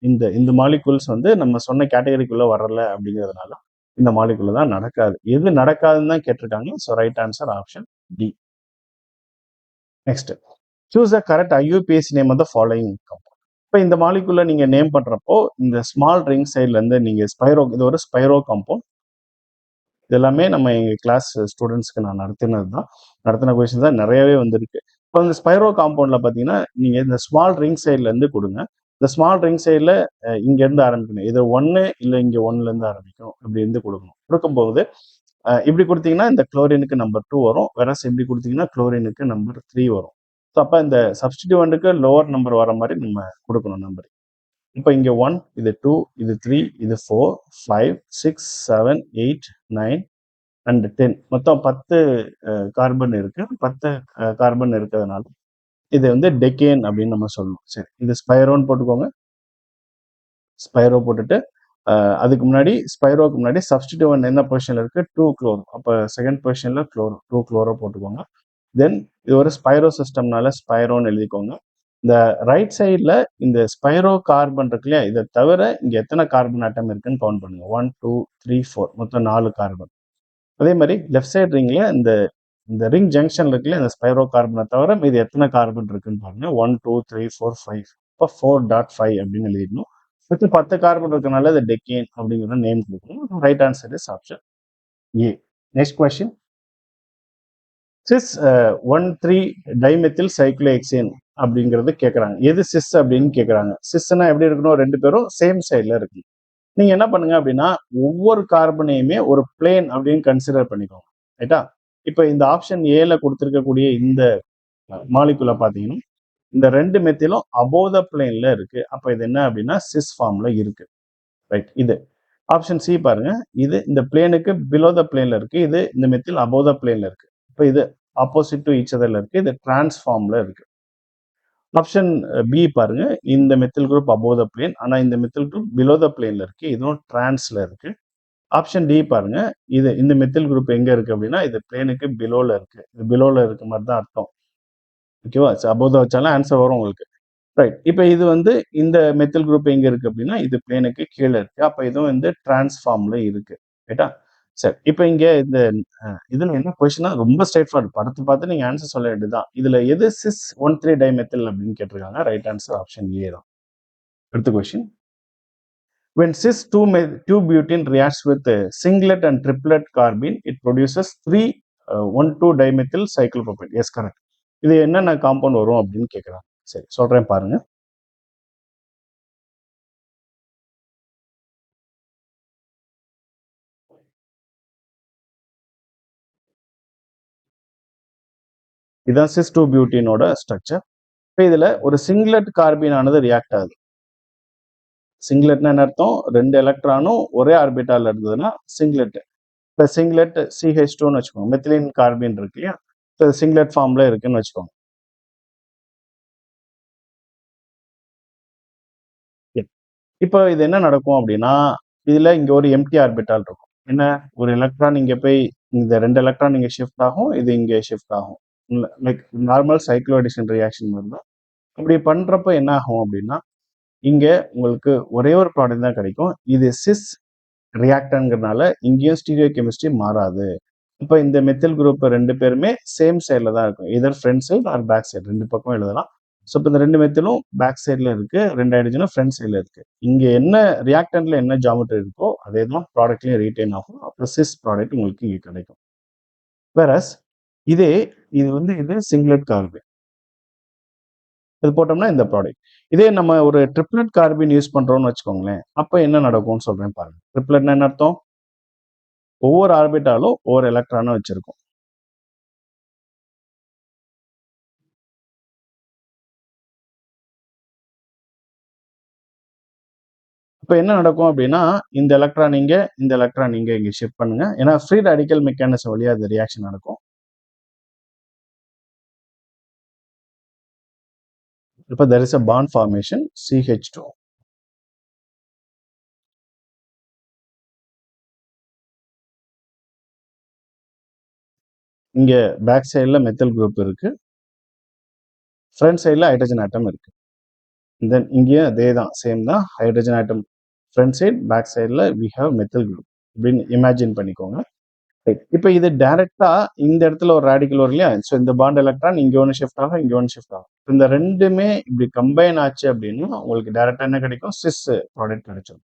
இந்த இந்த மாலிகுல்ஸ் வந்து நம்ம சொன்ன கேட்டகரிக்குள்ள வரல அப்படிங்கிறதுனால இந்த மாலிகுல்ல தான் நடக்காது. எது நடக்காதுன்னு தான் கேட்டிருக்காங்க. So right answer option D. Next, choose a correct IUPAC name of the following compound. இப்போ இந்த மாலிகுல்ல நீங்க நேம் பண்றப்போ இந்த ஸ்மால் ரிங் சைட்ல இருந்து நீங்க இது ஒரு ஸ்பைரோ காம்பவுண்ட். இது எல்லாமே நம்ம எங்கள் கிளாஸ் ஸ்டூடெண்ட்ஸ்க்கு நான் நடத்தின கொஷின் தான் நிறையவே வந்திருக்கு. இப்போ இந்த ஸ்பைரோ காம்பவுண்டில் பார்த்தீங்கன்னா நீங்கள் இந்த ஸ்மால் ரிங் சைட்லேருந்து கொடுங்க. இந்த ஸ்மால் ரிங் சைடில் இங்கேருந்து ஆரம்பிக்கணும். இது ஒன்று இல்லை இங்கே ஒன்றுலேருந்து ஆரம்பிக்கணும். இப்படி இருந்து கொடுக்கணும். கொடுக்கும்போது இப்படி கொடுத்தீங்கன்னா இந்த குளோரினுக்கு நம்பர் 2 வரும். வேற இப்படி கொடுத்தீங்கன்னா குளோரினுக்கு நம்பர் 3 வரும். ஸோ அப்போ இந்த சப்ஸ்டிடியூவண்ட்டுக்கு லோவர் நம்பர் வர மாதிரி நம்ம கொடுக்கணும் நம்பர். இப்போ இங்கே 1, இது 2, இது 3, இது 4, 5, 6, 7, 8, 9 அண்ட் 10. மொத்தம் 10 கார்பன் இருக்கு. 10 கார்பன் இருக்கிறதுனால இது வந்து டெக்கேன் அப்படின்னு நம்ம சொல்லணும். சரி, இது ஸ்பைரோன்னு போட்டுக்கோங்க. ஸ்பைரோ போட்டுட்டு அதுக்கு முன்னாடி ஸ்பைரோக்கு முன்னாடி சப்ஸ்டிடியூவன்ட் என்ன பொசிஷன்ல இருக்கு? 2 குளோரோ. அப்போ செகண்ட் பொசிஷன்ல குளோரோ, 2 குளோரோ போட்டுக்கோங்க. தென் இது ஒரு ஸ்பைரோ சிஸ்டம்னால ஸ்பைரோன்னு எழுதிக்கோங்க. இந்த ரைட் சைடில் இந்த ஸ்பைரோ கார்பன் இருக்கு இல்லையா, இதை தவிர இங்கே எத்தனை கார்பன் ஆட்டம் இருக்குன்னு கவுண்ட் பண்ணுங்க. 1, 2, 3, 4 மொத்தம் 4 கார்பன். அதே மாதிரி லெஃப்ட் சைடு ரிங்ல இந்த இந்த ரிங் ஜங்ஷன் இருக்குல்ல, இந்த ஸ்பைரோ கார்பனை தவிர இது எத்தனை கார்பன் இருக்குன்னு பாருங்க. 1, 2, 3, 4, 5. இப்போ 4.5 அப்படின்னு எழுதிடணும். மொத்தம் 10 கார்பன் இருக்கனால இது டெக்கேன் அப்படிங்கிற நேம் கொடுக்கணும். Right answer is option A. Next question, sis 1,3 dimethyl cyclohexane அப்படிங்கிறது கேட்குறாங்க. எது சிஸ் அப்படின்னு கேட்குறாங்க. சிஸ்னா எப்படி இருக்கணும்? ரெண்டு பேரும் சேம் சைடில் இருக்கு. நீங்க என்ன பண்ணுங்க அப்படின்னா ஒவ்வொரு கார்பனையுமே ஒரு பிளேன் அப்படின்னு கன்சிடர் பண்ணிக்கோங்க. ரைட்டா? இப்போ இந்த ஆப்ஷன் ஏல கொடுத்துருக்கக்கூடிய இந்த மாலிகுல பாத்தீங்கன்னா இந்த ரெண்டு மெத்திலும் அபோவ் த பிளேன்ல இருக்கு. அப்ப இது என்ன அப்படின்னா சிஸ் ஃபார்ம்ல இருக்கு. ரைட், இது ஆப்ஷன் சி பாருங்க. இது இந்த பிளேனுக்கு பிலோ த பிளேன்ல இருக்கு. இது இந்த மெத்தில் அபோவ் த பிளேன்ல இருக்கு. இப்போ இது ஆப்போசிட் டு ஈச் அதர்ல இருக்கு. இது டிரான்ஸ்ஃபார்ம்ல இருக்கு. ஆப்ஷன் பி பாருங்க. இந்த methyl group above the plane, ஆனா இந்த மெத்தில் குரூப் பிலோ த பிளேன்ல இருக்கு. இதுவும் டிரான்ஸ்ல இருக்கு. ஆப்ஷன் டி பாருங்க. இது இந்த மெத்தில் குரூப் எங்க இருக்கு அப்படின்னா இது பிளேனுக்கு பிலோல இருக்கு. இது பிலோல இருக்க மாதிரி தான் அர்த்தம். ஓகேவா? அபோவ் வச்சாலும் ஆன்சர் வரும் உங்களுக்கு. ரைட், இப்போ இது வந்து இந்த மெத்தில் குரூப் எங்க இருக்கு அப்படின்னா இது பிளேனுக்கு கீழே இருக்கு. அப்ப இதுவும் வந்து டிரான்ஸ்ஃபார்ம்ல இருக்கு. ரைட்டா? சரி, இப்போ இங்க இந்த இதுல என்ன கொஸ்டினா ரொம்ப ஸ்ட்ரைட் ஃபார்வர்ட். படத்தை பார்த்து நீங்க ஆன்சர் சொல்ல வேண்டியதுதான். இதுல எது சிஸ் 1,3 டைமெத்தில் அப்படின்னு கேட்டிருக்காங்க. ரைட் ஆன்சர் ஆப்ஷன் ஏ தான். அடுத்த question, when cis 2-butene reacts with singlet and triplet carbene, it produces 3 1,2-dimethyl cyclopropane. Yes, correct. இது என்னென்ன காம்பவுண்ட் வரும் அப்படின்னு கேட்குறாங்க. சரி, சொல்றேன் பாருங்க. இதுதான் சிஸ் டூ பியூட்டினோட ஸ்ட்ரக்சர். இப்போ இதுல ஒரு சிங்லெட் கார்பீன் ஆனது ரியாக்ட் ஆகுது. சிங்லெட்னா என்ன அர்த்தம்? 2 எலக்ட்ரானும் ஒரே ஆர்பிட்டால் இருந்ததுன்னா சிங்லெட். இப்போ சிங்லெட் CH2ன்னு வச்சுக்கோங்க. மெத்திலின் கார்பீன் இருக்கு இல்லையா? இப்போ சிங்லெட் ஃபார்ம்ல இருக்குன்னு வச்சுக்கோங்க. இப்போ இது என்ன நடக்கும் அப்படின்னா, இதுல இங்க ஒரு எம்டி ஆர்பிட்டால் இருக்கும். என்ன, ஒரு எலக்ட்ரான் இங்க போய் இந்த 2 எலக்ட்ரான் இங்க ஷிஃப்ட் ஆகும், இது இங்க ஷிஃப்ட் ஆகும். லைக் நார்மல் சைக்ளோஅடிஷன் ரியாக்ஷன் மாதிரி தான். அப்படி பண்றப்ப என்ன ஆகும் அப்படின்னா, இங்க உங்களுக்கு ஒரே ஒரு ப்ராடக்ட் தான் கிடைக்கும். இது சிஸ் ரியாக்டன்ங்கிறதுனால இங்கேயும் ஸ்டீரியோ கெமிஸ்ட்ரி மாறாது. இப்போ இந்த மெத்தில் குரூப் 2 பேருமே சேம் சைடில் தான் இருக்கும். Either front side or back side 2 பக்கம் எழுதலாம். ஸோ இப்போ இந்த 2 மெத்திலும் பேக் சைடில் இருக்கு, 2 ஹைட்ரஜனும் ஃப்ரண்ட் சைடில் இருக்கு. இங்கே என்ன ரியாக்டன்ட்ல என்ன ஜாமெட்ரி இருக்கோ அதே தான் ப்ராடக்ட்லையும் ரீட்டைன் ஆகும். அப்புறம் சிஸ் ப்ராடக்ட் உங்களுக்கு இங்கே கிடைக்கும். வேறஸ் இது சிங்லெட் கார்பன். இது போட்டோம்னா இந்த ப்ராடக்ட். இதே நம்ம ஒரு ட்ரிப்ளெட் கார்பின் யூஸ் பண்றோம்னு வச்சுக்கோங்களேன், அப்போ என்ன நடக்கும்னு சொல்றேன் பாருங்க. ட்ரிப்ளெட்னா என்ன அர்த்தம்? ஒவ்வொரு ஆர்பிட்டாலும் ஒவ்வொரு எலக்ட்ரானும் வச்சிருக்கும். இப்போ என்ன நடக்கும் அப்படின்னா, இந்த எலக்ட்ரான் இங்க ஷிஃப்ட் பண்ணுங்க. ஏன்னா ஃப்ரீ ரேடிக்கல் மெக்கானிசம் வழியா இந்த ரியாக்ஷன் நடக்கும். இப்போ there is a bond formation CH2. இங்க பேக் சைடுல மெத்தில் குரூப் இருக்கு, ஃப்ரண்ட் சைடுல ஹைட்ரஜன் ஆட்டம் இருக்கு. தென் இங்கேயும் அதே தான், சேம் தான். Hydrogen atom front side, back சைடுல வி ஹேவ் மெத்தில் குரூப் அப்படின்னு இமேஜின் பண்ணிக்கோங்க. இப்போ இது டைரக்டா இந்த இடத்துல ஒரு ரேடிக்கல் வரும் இல்லையா? ஸோ இந்த பாண்ட் எலக்ட்ரான் இங்க ஒன்று ஷிஃப்ட் ஆகும், இங்க ஒன்று ஷிஃப்ட் ஆகும். இந்த ரெண்டுமே இப்படி கம்பைன் ஆச்சு அப்படின்னா உங்களுக்கு டைரக்டா என்ன கிடைக்கும்? சிஸ் ப்ராடக்ட் கிடைச்சிடும்.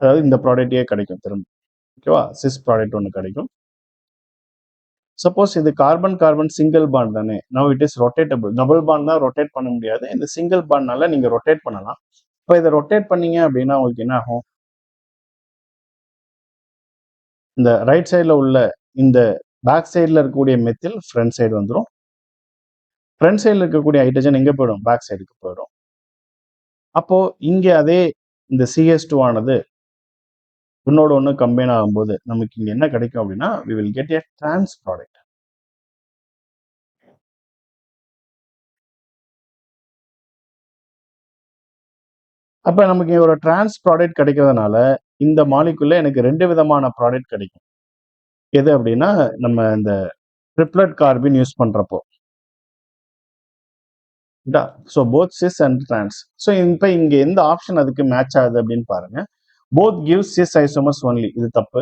அதாவது இந்த ப்ராடக்டே கிடைக்கும் திரும்ப. ஓகேவா? சிஸ் ப்ராடக்ட் ஒன்று கிடைக்கும். சப்போஸ் இது கார்பன் கார்பன் சிங்கிள் பாண்ட் தானே, now it is rotatable. Double bond தான் ரொட்டேட் பண்ண முடியாது. இந்த சிங்கிள் பாண்ட்னால நீங்க ரொட்டேட் பண்ணலாம். இப்போ இதை ரொட்டேட் பண்ணீங்க அப்படின்னா உங்களுக்கு என்ன ஆகும்? இந்த ரைட் சைடில் உள்ள இந்த பேக் சைடில் இருக்கக்கூடிய மெத்தில் ஃப்ரண்ட் சைடு வந்துடும். ஃப்ரண்ட் சைடில் இருக்கக்கூடிய ஹைட்ரஜன் எங்கே போயிடும்? பேக் சைடுக்கு போயிடும். அப்போ இங்கே அதே இந்த CH2 ஆனது ஒன்னோட ஒன்று கம்பைன் ஆகும்போது நமக்கு இங்கே என்ன கிடைக்கும் அப்படின்னா, we will get a trans product. அப்போ நமக்கு ஒரு டிரான்ஸ் ப்ராடக்ட் கிடைக்கிறதுனால இந்த மாலிகுல்ல எனக்கு 2 விதமான ப்ராடக்ட் கிடைக்கும். எது அப்படின்னா, நம்ம இந்த ட்ரிப்ளெட் கார்பின் யூஸ் பண்றப்போ. So both cis and trans. So இப்போ இங்க எந்த ஆப்ஷன் அதுக்கு மேட்ச் ஆகுது அப்படின்னு பாருங்க. Both gives cis isomers only, இது தப்பு.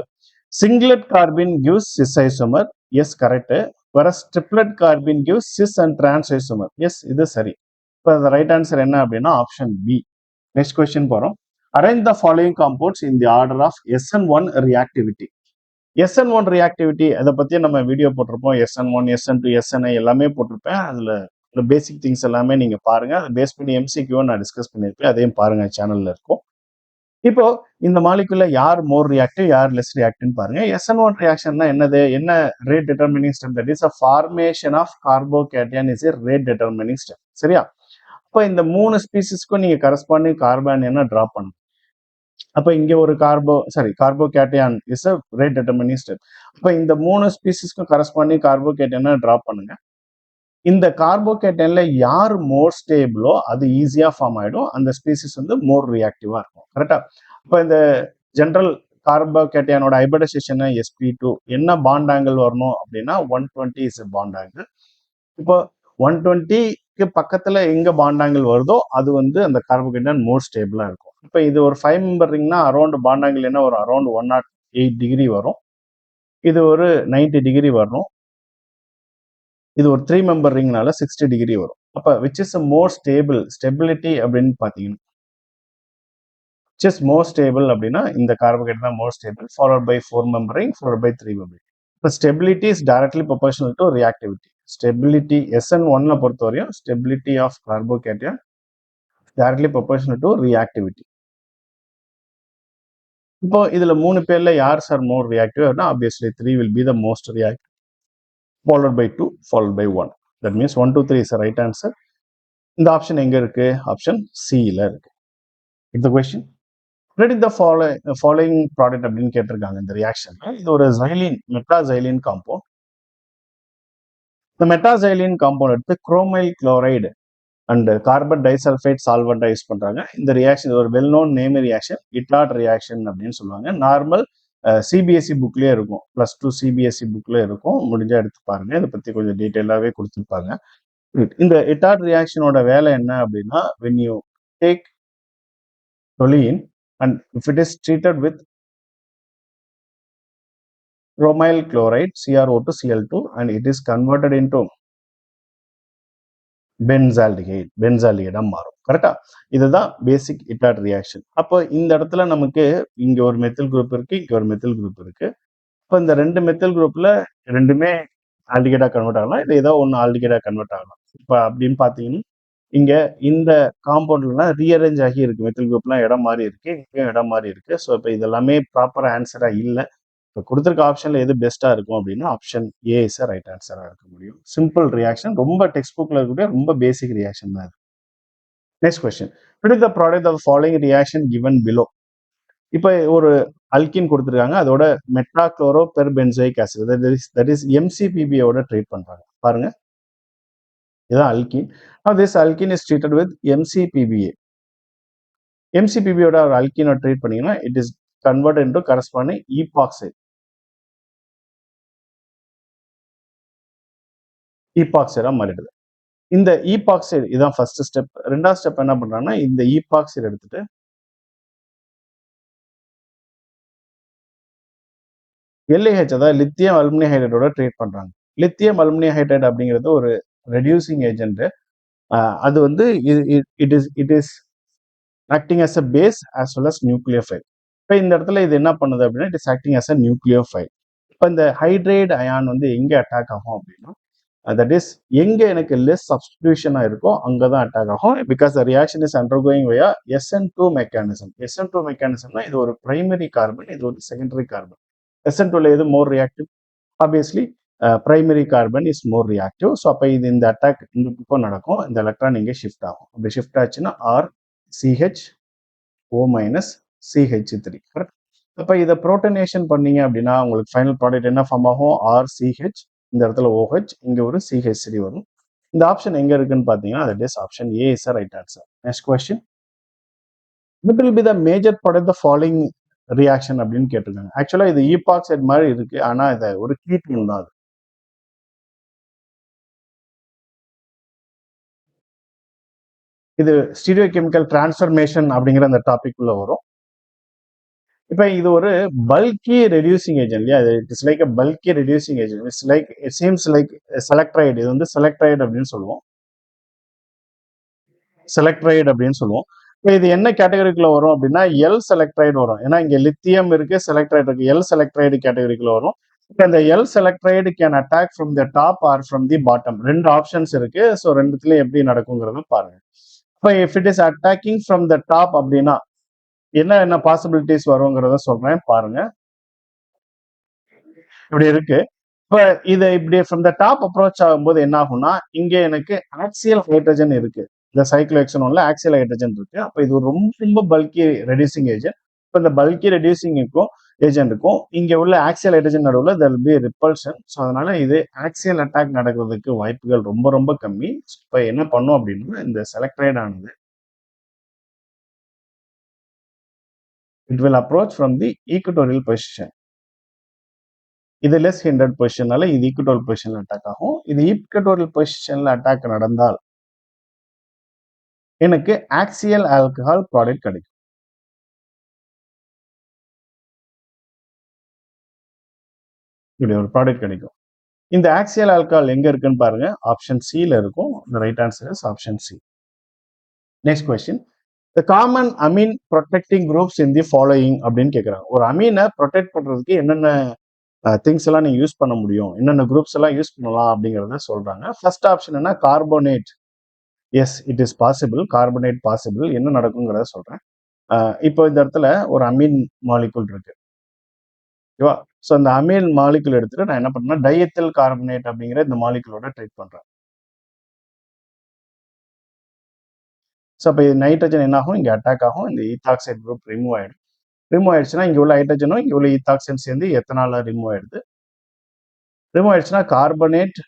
Singlet carbene gives cis isomer, yes correct. Versus triplet carbene gives cis and trans isomer, yes இது சரி. இப்போ ரைட் ஆன்சர் என்ன அப்படின்னா ஆப்ஷன் பி. நெக்ஸ்ட் கொஸ்டின் போறோம். Arrange the following compounds in the order of SN1 reactivity. SN1 reactivity அதை பத்தி நம்ம video போட்டிருப்போம். SN1, SN2, SNI எல்லாமே போட்டிருப்பேன். அதுல பேசிக் திங்ஸ் எல்லாமே நீங்க பாருங்க. அதை பேஸ் பண்ணி MCQ நான் டிஸ்கஸ் பண்ணியிருப்பேன், அதையும் பாருங்க, சேனல்ல இருக்கும். இப்போ இந்த மாலிகுல்ல யார் மோர் ரியாக்டிவ், யார் லெஸ் ரியாக்டிவ்னு பாருங்க. SN1 ரியாக்ஷன்னா என்னது? என்ன rate determining step? That is a formation of carbocation is a rate determining step. சரியா? அப்ப இந்த 3 ஸ்பீசிஸ்க்கும் நீங்க கரஸ்பாண்டிங் கார்பன் என்ன டிரா பண்ணணும். அப்ப இங்க ஒரு கார்போகேட்டையான் is a rate determining step. அப்ப இந்த 3 ஸ்பீசிஸ்க்கும் கரஸ்பாண்டிங் கார்போகேட்டையானை டிரா பண்ணுங்க. இந்த கார்போகேட்டைன்ல யார் மோர் ஸ்டேபிளோ அது ஈஸியா ஃபார்ம் ஆயிடும். அந்த ஸ்பீசிஸ் வந்து மோர் ரியாக்டிவா இருக்கும். கரெக்டா? இப்போ இந்த ஜென்ரல் கார்போகேட்டையானோட ஹைபிரிடைசேஷன் sp2 என்ன பாண்ட் ஆங்கிள் வரணும் அப்படின்னா 120 இஸ் பாண்ட் ஆங்கிள். இப்போ 120க்கு பக்கத்துல எங்க பாண்ட் ஆங்கிள் வருதோ அது வந்து அந்த கார்போகேட்டையான் மோர் ஸ்டேபிளா இருக்கும். இப்போ இது ஒரு 5 மெம்பர் ரிங்னா அரௌண்ட் பாண்ட் ஆங்கிள் என்ன ஒரு அரௌண்ட் 108 டிகிரி வரும். இது ஒரு 90 டிகிரி வரும். இது ஒரு 3 மெம்பர் ரிங்னால 60 டிகிரி வரும். அப்ப which is more stable, stability அப்படின்னு பாத்தீங்கன்னா which is more stable அப்படின்னா இந்த கார்போகேட் தான் more stable, followed by 4 member ring, followed by 3 member ring. இப்போ stability is directly proportional to reactivity. Stability SN1ல பொறுத்த வரையும் stability of carbocation directly proportional to reactivity. இப்போ இதுல 3 பேர்ல யார் சார் மோர் ரியாக்டிவ் அப்படின்னா obviously 3 will be the most reactive. followed by 2 followed by 1. That means 1 2 3 is the right answer. இந்த option எங்க இருக்கு? ஆப்ஷன் சில இருக்கு. இந்த question predict the following product அப்படின்னு கேட்டிருக்காங்க. இந்த ரியாக்ஷன் இது ஒரு xylene மெட்டாசைலின் காம்பவுண்ட். இந்த மெட்டாசைலின் காம்பவுண்ட் எடுத்து chromyl chloride and carbon disulphide சால்வெண்டா யூஸ் பண்றாங்க. இந்த ரியாக்ஷன் ஒரு வெல் நோன் நேம் ரியாக்ஷன், இட்டாட் ரியாக்ஷன் அப்படின்னு சொல்லுவாங்க. நார்மல் சிபிஎஸ்சி புக்லயே இருக்கும், +2 சிபிஎஸ்சி புக்ல இருக்கும். முடிஞ்சா எடுத்து பாருங்க, இதை பத்தி கொஞ்சம் டீட்டெயிலாவே கொடுத்துருப்பாங்க. இந்த இட்டாட் ரியாக்ஷனோட வேலை என்ன அப்படின்னா, when you take toluene and if it is treated with bromyl chloride CrO2 Cl2 and it is converted into பென்சால்டிகைடா மாறும். கரெக்டா? இதுதான் பேசிக் இட்டாட் ரியாக்ஷன். அப்போ இந்த இடத்துல நமக்கு இங்க ஒரு மெத்தில் குரூப் இருக்கு, இங்க ஒரு மெத்தில் குரூப் இருக்கு. இப்போ இந்த ரெண்டு மெத்தில் குரூப்ல ரெண்டுமே ஆல்டிகைடா கன்வெர்ட் ஆகலாம், இல்லை ஏதோ ஒன்று ஆல்டிகைடா கன்வெர்ட் ஆகலாம். இப்போ அப்படின்னு பார்த்தீங்கன்னா இங்க இந்த காம்பவுண்ட்லாம் ரீஅரேஞ்ச் ஆகி இருக்கு, மெத்தில் குரூப்லாம் இடம் மாறி இருக்கு, இங்கேயும் இடம் மாறி இருக்கு. ஸோ இப்போ இதெல்லாமே ப்ராப்பர் ஆன்சரா இல்லை. இப்போ கொடுத்துருக்க ஆப்ஷன்ல எது பெஸ்டா இருக்கும் அப்படின்னா ஆப்ஷன் ஏ இஸ் ரைட் ஆன்சரா இருக்க முடியும். சிம்பிள் ரியாக்ஷன், ரொம்ப டெக்ஸ்ட் புக்ல இருக்கக்கூடிய ரொம்ப பேசிக் ரியாக்ஷன் தான். Next question, predict the product of the following reaction given below. இப்போ ஒரு அல்கின் கொடுத்துருக்காங்க, அதோட metachloro per benzoic acid that is எம்சிபிபியோட ட்ரீட் பண்றாங்க. பாருங்க, இதுதான் அல்கின். This alkyne is treated with MCPBA. எம்சிபிபியோட ஒரு அல்கினை ட்ரீட் பண்ணீங்கன்னா it is convert into corresponding ஈபாக்சைடா மாறிடுது. இந்த ஈபாக்சைடு இதான் ஃபர்ஸ்ட் ஸ்டெப். ரெண்டாவது ஸ்டெப் என்ன பண்றாங்கன்னா, இந்த ஈபாக்சைடு எடுத்துட்டு LiH, அதாவது லித்தியம் அலுமினியம் ஹைட்ரைடோட ட்ரீட் பண்றாங்க. லித்தியம் அலுமினியம் ஹைட்ரைட் அப்படிங்கிறது ஒரு ரெடியூசிங் ஏஜென்ட். அது வந்து it is acting as a base as well as nucleophile. இப்போ இந்த இடத்துல இது என்ன பண்ணுது அப்படின்னா, it is acting as a nucleophile. இப்போ இந்த ஹைட்ரைடு அயான் வந்து எங்க அட்டாக் ஆகும் அப்படின்னா, தட் இஸ் எங்க எனக்கு லெஸ் சப்ஸ்டிடியூஷனா இருக்கோ அங்கதான் அட்டாக் ஆகும். Because the reaction is undergoing via SN2 mechanism. SN2 மெக்கானிசம்னா இது ஒரு பிரைமரி கார்பன், இது ஒரு செகண்டரி கார்பன். SN2ல எது more reactive? Obviously primary carbon is more reactive. So அப்போ இது இந்த அட்டாக் இந்த பக்கம் நடக்கும், இந்த எலக்ட்ரான் இங்கே ஷிஃப்ட் ஆகும். அப்படி ஷிஃப்ட் ஆச்சுன்னா RCH O-CH3. கரெக்ட்? அப்போ இதை புரோட்டனேஷன் பண்ணீங்க அப்படின்னா உங்களுக்கு ஃபைனல் ப்ராடக்ட் என்ன ஃபார்ம் ஆகும்? RCH, இந்த இடத்துல OH, இங்க ஒரு CH3 வரும். இந்த ஆப்ஷன் எங்க இருக்குன்னு பாத்தீங்கன்னா that is option A is right answer. Next question, what will be the major product the following reaction அப்படின்னு கேட்டிருக்காங்க. ஆக்சுவலா இது ஈபாக்சைடு மாதிரி இருக்கு, ஆனா இதை ஒரு கீட்டோன் தான். இது ஸ்டீரியோ கெமிக்கல் டிரான்ஸ்ஃபர்மேஷன் அப்படிங்கிற அந்த டாபிக் உள்ள வரும். இப்போ இது ஒரு பல்கி ரெடியூசிங் ஏஜென்ட் இல்லையா? It is like a bulky reducing agent. It seems like selectride. இது வந்து செலக்ட்ரைடு அப்படின்னு சொல்லுவோம். செலக்ட்ரைடு அப்படின்னு சொல்லுவோம். இது என்ன கேட்டகரிக்குள்ள வரும் அப்படின்னா எல் செலக்ட்ரைடு வரும். ஏன்னா இங்க லித்தியம் இருக்கு, செலக்ட்ரைடு இருக்கு. எல் செலக்ட்ரைடு கேட்டகரிக்குள்ள வரும். இந்த L selectride can attack from the top or from the bottom. ரெண்டு ஆப்ஷன்ஸ் இருக்கு. ஸோ ரெண்டுத்துல எப்படி நடக்குங்கிறத பாருங்க. இப்போ if it is attacking from the top அப்படின்னா என்ன பாசிபிலிட்டிஸ் வருங்கிறத சொல்றேன் பாருங்க. இப்படி இருக்கு. இப்ப இதை இப்படி ஃப்ரம் த டாப் அப்ரோச் ஆகும்போது என்ன ஆகும்னா, இங்க எனக்கு ஆக்சியல் ஹைட்ரஜன் இருக்கு. இந்த சைக்ளோஹெக்சனோன்ல ஆக்சியல் ஹைட்ரஜன் இருக்கு. அப்ப இது ரொம்ப ரொம்ப பல்கி ரெடியூசிங் ஏஜென்ட். இப்ப இந்த பல்கி ரெடியூசிங்க்கும் ஏஜென்ட்டுக்கும் இங்க உள்ள ஆக்சியல் ஹைட்ரஜன் நடுவில் there will be repulsion. So அதனால இது ஆக்சியல் அட்டாக் நடக்கிறதுக்கு வாய்ப்புகள் ரொம்ப ரொம்ப கம்மி. இப்ப என்ன பண்ணும் அப்படின்னா, இந்த செலக்ட்ரைட் ஆனது it will approach from the equatorial position. இது லெஸ் ஹிண்டர்ட் பொசிஷனால இது ஈக்குவட்டோரியல் பொசிஷன்ல அட்டாக் ஆகும். இது ஈக்குவட்டோரியல் பொசிஷன்ல அட்டாக் நடந்தால் எனக்கு ஆக்சியல் ஆல்கஹால் ப்ராடக்ட் கிடைக்கும். இப்படி ஒரு ப்ராடக்ட் கிடைக்கும். இந்த ஆக்சியல் ஆல்கஹால் எங்க இருக்குன்னு பாருங்க. ஆப்ஷன் சில இருக்கும். the right answer is option C. Next question, the common amine protecting groups in the following அப்படின்னு கேட்குறாங்க. ஒரு அமீனை ப்ரொடெக்ட் பண்றதுக்கு என்னென்ன திங்ஸ் எல்லாம் நீங்க யூஸ் பண்ண முடியும், என்னென்ன குரூப்ஸ் எல்லாம் யூஸ் பண்ணலாம் அப்படிங்கிறத சொல்றாங்க. ஃபர்ஸ்ட் ஆப்ஷன் என்ன? Carbonate. Yes, it is possible. Carbonate possible. என்ன நடக்குங்கிறத சொல்றேன். இப்போ இந்த இடத்துல ஒரு அமீன் மாலிகுல் இருக்கு. ஓகேவா? ஸோ அந்த அமைல் மாலிகுல் எடுத்துட்டு நான் என்ன பண்றேன்னா டைஎத்தில் கார்பனேட் அப்படிங்கிற இந்த மாலிகுலோட ட்ரீட் பண்றேன். ஸோ அப்போ நைட்ரஜன் என்ன ஆகும், இங்கே அட்டாக் ஆகும், இந்த ஈத்தாக்சைடு குரூப் ரிமூவ் ஆயிடும். ரிமூவ் ஆயிடுச்சுன்னா இங்கே உள்ள ஹைட்ரஜனும் இங்கே உள்ள ஈத்தாக்சைடு சேர்ந்து எத்தனால ரிமூவ் ஆயிடுது. ரிமூவ் ஆயிடுச்சுன்னா carbonate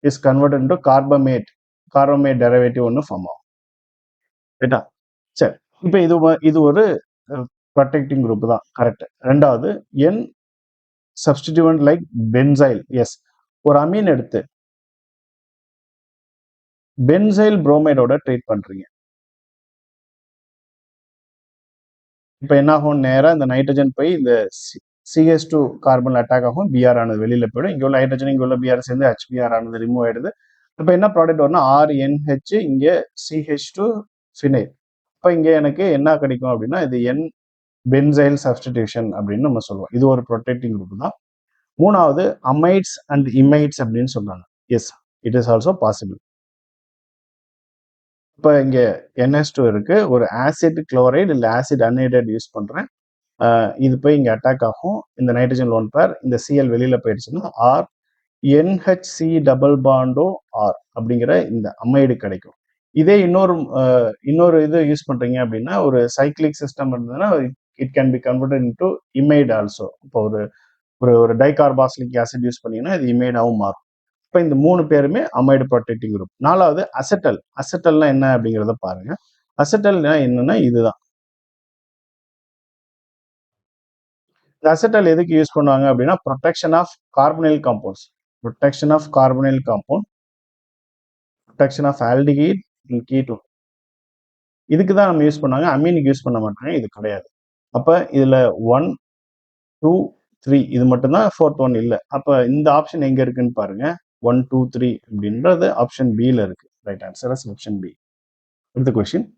is converted into carbamate. Carbamate derivative ஒன்று ஃபார்ம் ஆகும். ரைட்டா? சரி, இப்போ இது ஒரு ப்ரொடெக்டிங் குரூப் தான், கரெக்ட். ரெண்டாவது என் சப்ஸ்டிடியூவன்ட் லைக் பென்சைல். எஸ், ஒரு அமீன் எடுத்து பென்சைல் புரோமைடோட ட்ரீட் பண்றீங்க. இப்போ என்ன ஆகும், நேராக இந்த நைட்ரஜன் போய் இந்த CH2 கார்பன் அட்டாக் ஆகும், பிஆர் ஆனது வெளியில போயிடும். இங்கே உள்ள ஹைட்ரஜன் இங்கே உள்ள பிஆர் சேர்ந்து HBr ஆனது ரிமூவ் ஆயிடுது. இப்போ என்ன ப்ராடக்ட் வரும்னா RNH, இங்கே CH2 ஃபினைல். இப்போ இங்கே எனக்கு என்ன கிடைக்கும் அப்படின்னா இது என் பென்சைல் சப்ஸ்டிடியூஷன் அப்படின்னு நம்ம சொல்லுவோம். இது ஒரு ப்ரொடெக்டிங் குரூப் தான். மூணாவது அமைட்ஸ் அண்ட் இமைட்ஸ் அப்படின்னு சொல்றாங்க. Yes, it is also possible. இப்போ இங்க NH2 இருக்கு, ஒரு ஆசிட் குளோரைடு இல்லை ஆசிட் அன்ஹைட்ரைடு யூஸ் பண்றேன். இது போய் இங்க அட்டாக் ஆகும், இந்த நைட்ரஜன் லோன் பேர் இந்த Cl வெளியில போயிடுச்சுன்னா ஆர் NHC டபுள் பாண்டோ ஆர் அப்படிங்கிற இந்த அமைடு கிடைக்கும். இதே இன்னொரு இது யூஸ் பண்றீங்க அப்படின்னா ஒரு சைக்ளிக் சிஸ்டம் இருந்ததுன்னா it can be converted into imide also. இப்போ ஒரு டைகார்பாக்சிலிக் ஆசிட் யூஸ் பண்ணீங்கன்னா இது இமைடாவும் மாறும். இப்போ இந்த 3 பேருமே அமைடு ப்ரொடெக்டிங் குரூப். நாலாவது அசெட்டல். அசெட்டல்னா என்ன அப்படிங்கிறத பாருங்க. அசெட்டல்னா என்னன்னா இதுதான். இந்த அசெட்டல் எதுக்கு யூஸ் பண்ணுவாங்க அப்படின்னா protection of carbonyl compounds, protection of carbonyl compound, protection of aldehyde and ketone. இதுக்கு தான் நம்ம யூஸ் பண்ணாங்க, அமீனுக்கு யூஸ் பண்ண மாட்டாங்க. இது கிடையாது. அப்போ இதுல 1 2 3 இது மட்டும்தான், 4th ஒன் இல்லை. அப்போ இந்த ஆப்ஷன் எங்க இருக்குன்னு பாருங்க. 1 2 3 அப்படின்றது ஆப்ஷன் பில இருக்கு. Right answer is option B. அடுத்த question,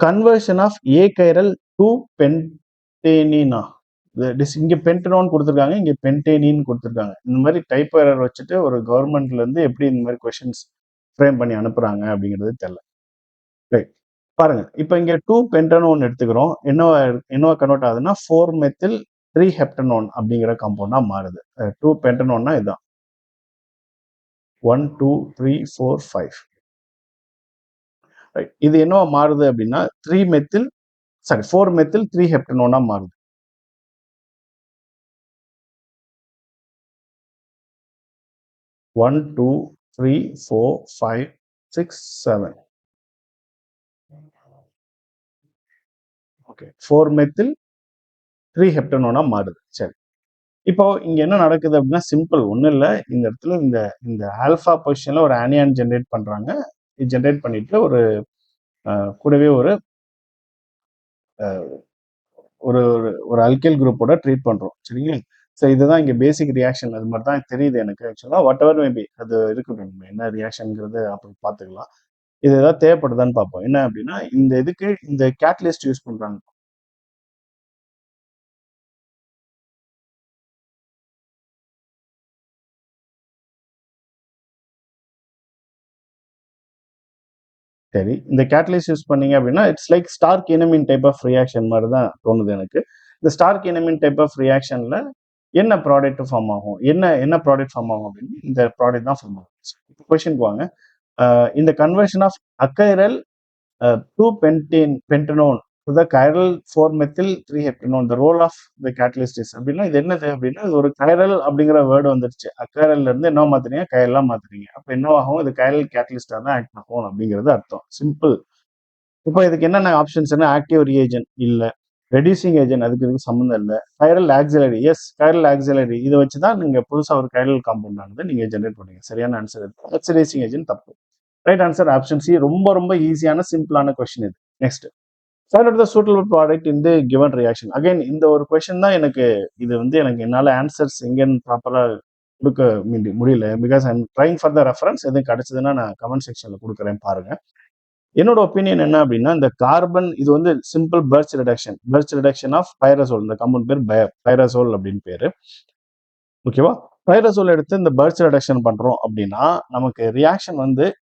conversion of a chiral to பென்டேனினா. இங்க பென்டனோன் கொடுத்துருக்காங்க, இங்க பென்டேனின் கொடுத்துருக்காங்க. இந்த மாதிரி டைப் எரர் வச்சுட்டு ஒரு கவர்மெண்ட்ல இருந்து எப்படி இந்த மாதிரி கொஸ்டின்ஸ் ஃப்ரேம் பண்ணி அனுப்புறாங்க அப்படிங்கிறது தெரியல. ரைட், பாருங்க. இப்போ இங்க 2 பென்டனோன் எடுத்துக்கிறோம். என்னவா கன்வெர்ட் ஆகுதுன்னா 4 மெத்தில் 3 ஹெப்டனோன் அப்படிங்கிற காம்பவுண்டா மாறுது. 2 பென்டனோன்னா இதுதான் 1 2 3 4 5. ரைட், இது என்னவா மாறுது அப்படின்னா 4 மெத்தில் 3 ஹெப்டனோனா மாறுது. One, 2, 3, 4, 5, 6, 7. ஓகே, 4 மெத்தில் 3 ஹெப்டனோனா மாறுது. சரி, இப்போ இங்க என்ன நடக்குது அப்படின்னா சிம்பிள், ஒன்றும் இல்லை. இந்த இடத்துல இந்த ஆல்ஃபா பொசிஷன்ல ஒரு ஆனியான் ஜென்ரேட் பண்றாங்க. இது ஜென்ரேட் பண்ணிட்டு கூடவே ஒரு ஒரு அல்கைல் குரூப்போட ட்ரீட் பண்றோம். சரிங்களா? ஸோ இதுதான் இங்கே பேசிக் ரியாக்ஷன். அது மாதிரி தான் தெரியுது எனக்கு ஆக்சுவலாக. வாட் எவர் மேபி அது இருக்கட்டும், என்ன ரியாக்ஷனுங்கிறது அப்புறம் பார்த்துக்கலாம். இது ஏதாவது தேவைப்படுதான்னு பார்ப்போம். என்ன அப்படின்னா இந்த இதுக்கு இந்த கேட்டலிஸ்ட் யூஸ் பண்றாங்க. சரி, இந்த கேட்டலிஸ்ட் யூஸ் பண்ணீங்க அப்படின்னா it's like Stork enamine type of reaction மாதிரி தான் தோணுது எனக்கு. இந்த ஸ்டார்க் எனிமின் டைப் ஆஃப் ரியாக்ஷன்ல என்ன ப்ராடக்ட் ஃபார்ம் ஆகும், என்ன ப்ராடக்ட் ஃபார்ம் ஆகும் அப்படின்னு இந்த ப்ராடக்ட் தான் ஃபார்ம் ஆகும். இப்போ கொஸ்டின் போவாங்க, இந்த conversion of அக்கைரல் 2 pentanone to the chiral 4 methyl 3 heptanone, the role of the catalyst is அப்படின்னா இது என்னது அப்படின்னா ஒரு கைரல் அப்படிங்கிற வேர்டு வந்துருச்சு. அக்கைரல்ல இருந்து என்ன மாத்துறீங்க, கைரலா மாத்துறீங்க. அப்ப என்ன ஆகும், இது கைரல் கேட்டலிஸ்டா தான் ஆக்ட் ஆகும் அப்படிங்கிறது அர்த்தம். சிம்பிள். இப்போ இதுக்கு என்னென்ன ஆப்ஷன்ஸ், ஆக்டிவ் ரியேஜென்ட் இல்ல, ரெடியூசிங் ஏஜென்ட் அதுக்கு இதுக்கு சம்மந்தம் இல்லை, chiral auxiliary, S chiral auxiliary, இதை வச்சுதான் நீங்க புதுசா ஒரு கைரல் காம்பவுண்ட் ஆனது நீங்க ஜென்ரேட் பண்ணுங்க. சரியான ஆன்சர் இருக்கு. ஆக்சிடைசிங் ஏஜென்ட் தப்பு. Right answer option C. ரொம்ப ஈஸியான சிம்பிளான கொஸ்டின் இது. Next, find out the suitable product in the given reaction. Again இந்த ஒரு கொஸ்டின் தான் எனக்கு எனக்கு என்னால ஆன்சர்ஸ் எங்கன்னு ப்ராப்பரா கொடுக்க முடியல. Because I'm trying for the reference. எதுவும் கிடைச்சதுன்னா நான் கமெண்ட் செக்ஷன்ல கொடுக்குறேன் பாருங்க. என்னோட ஒப்பீனியன் என்ன அப்படின்னா இந்த கார்பன் இது simple perch reduction of pyrazole. இந்த கம்பவுண்ட் பேர் பைரசோல் அப்படின்னு பேரு. ஓகேவா? பைரசோல் எடுத்து இந்த பெர்ச் ரிடக்ஷன் பண்றோம் அப்படின்னா நமக்கு ரியாக்ஷன்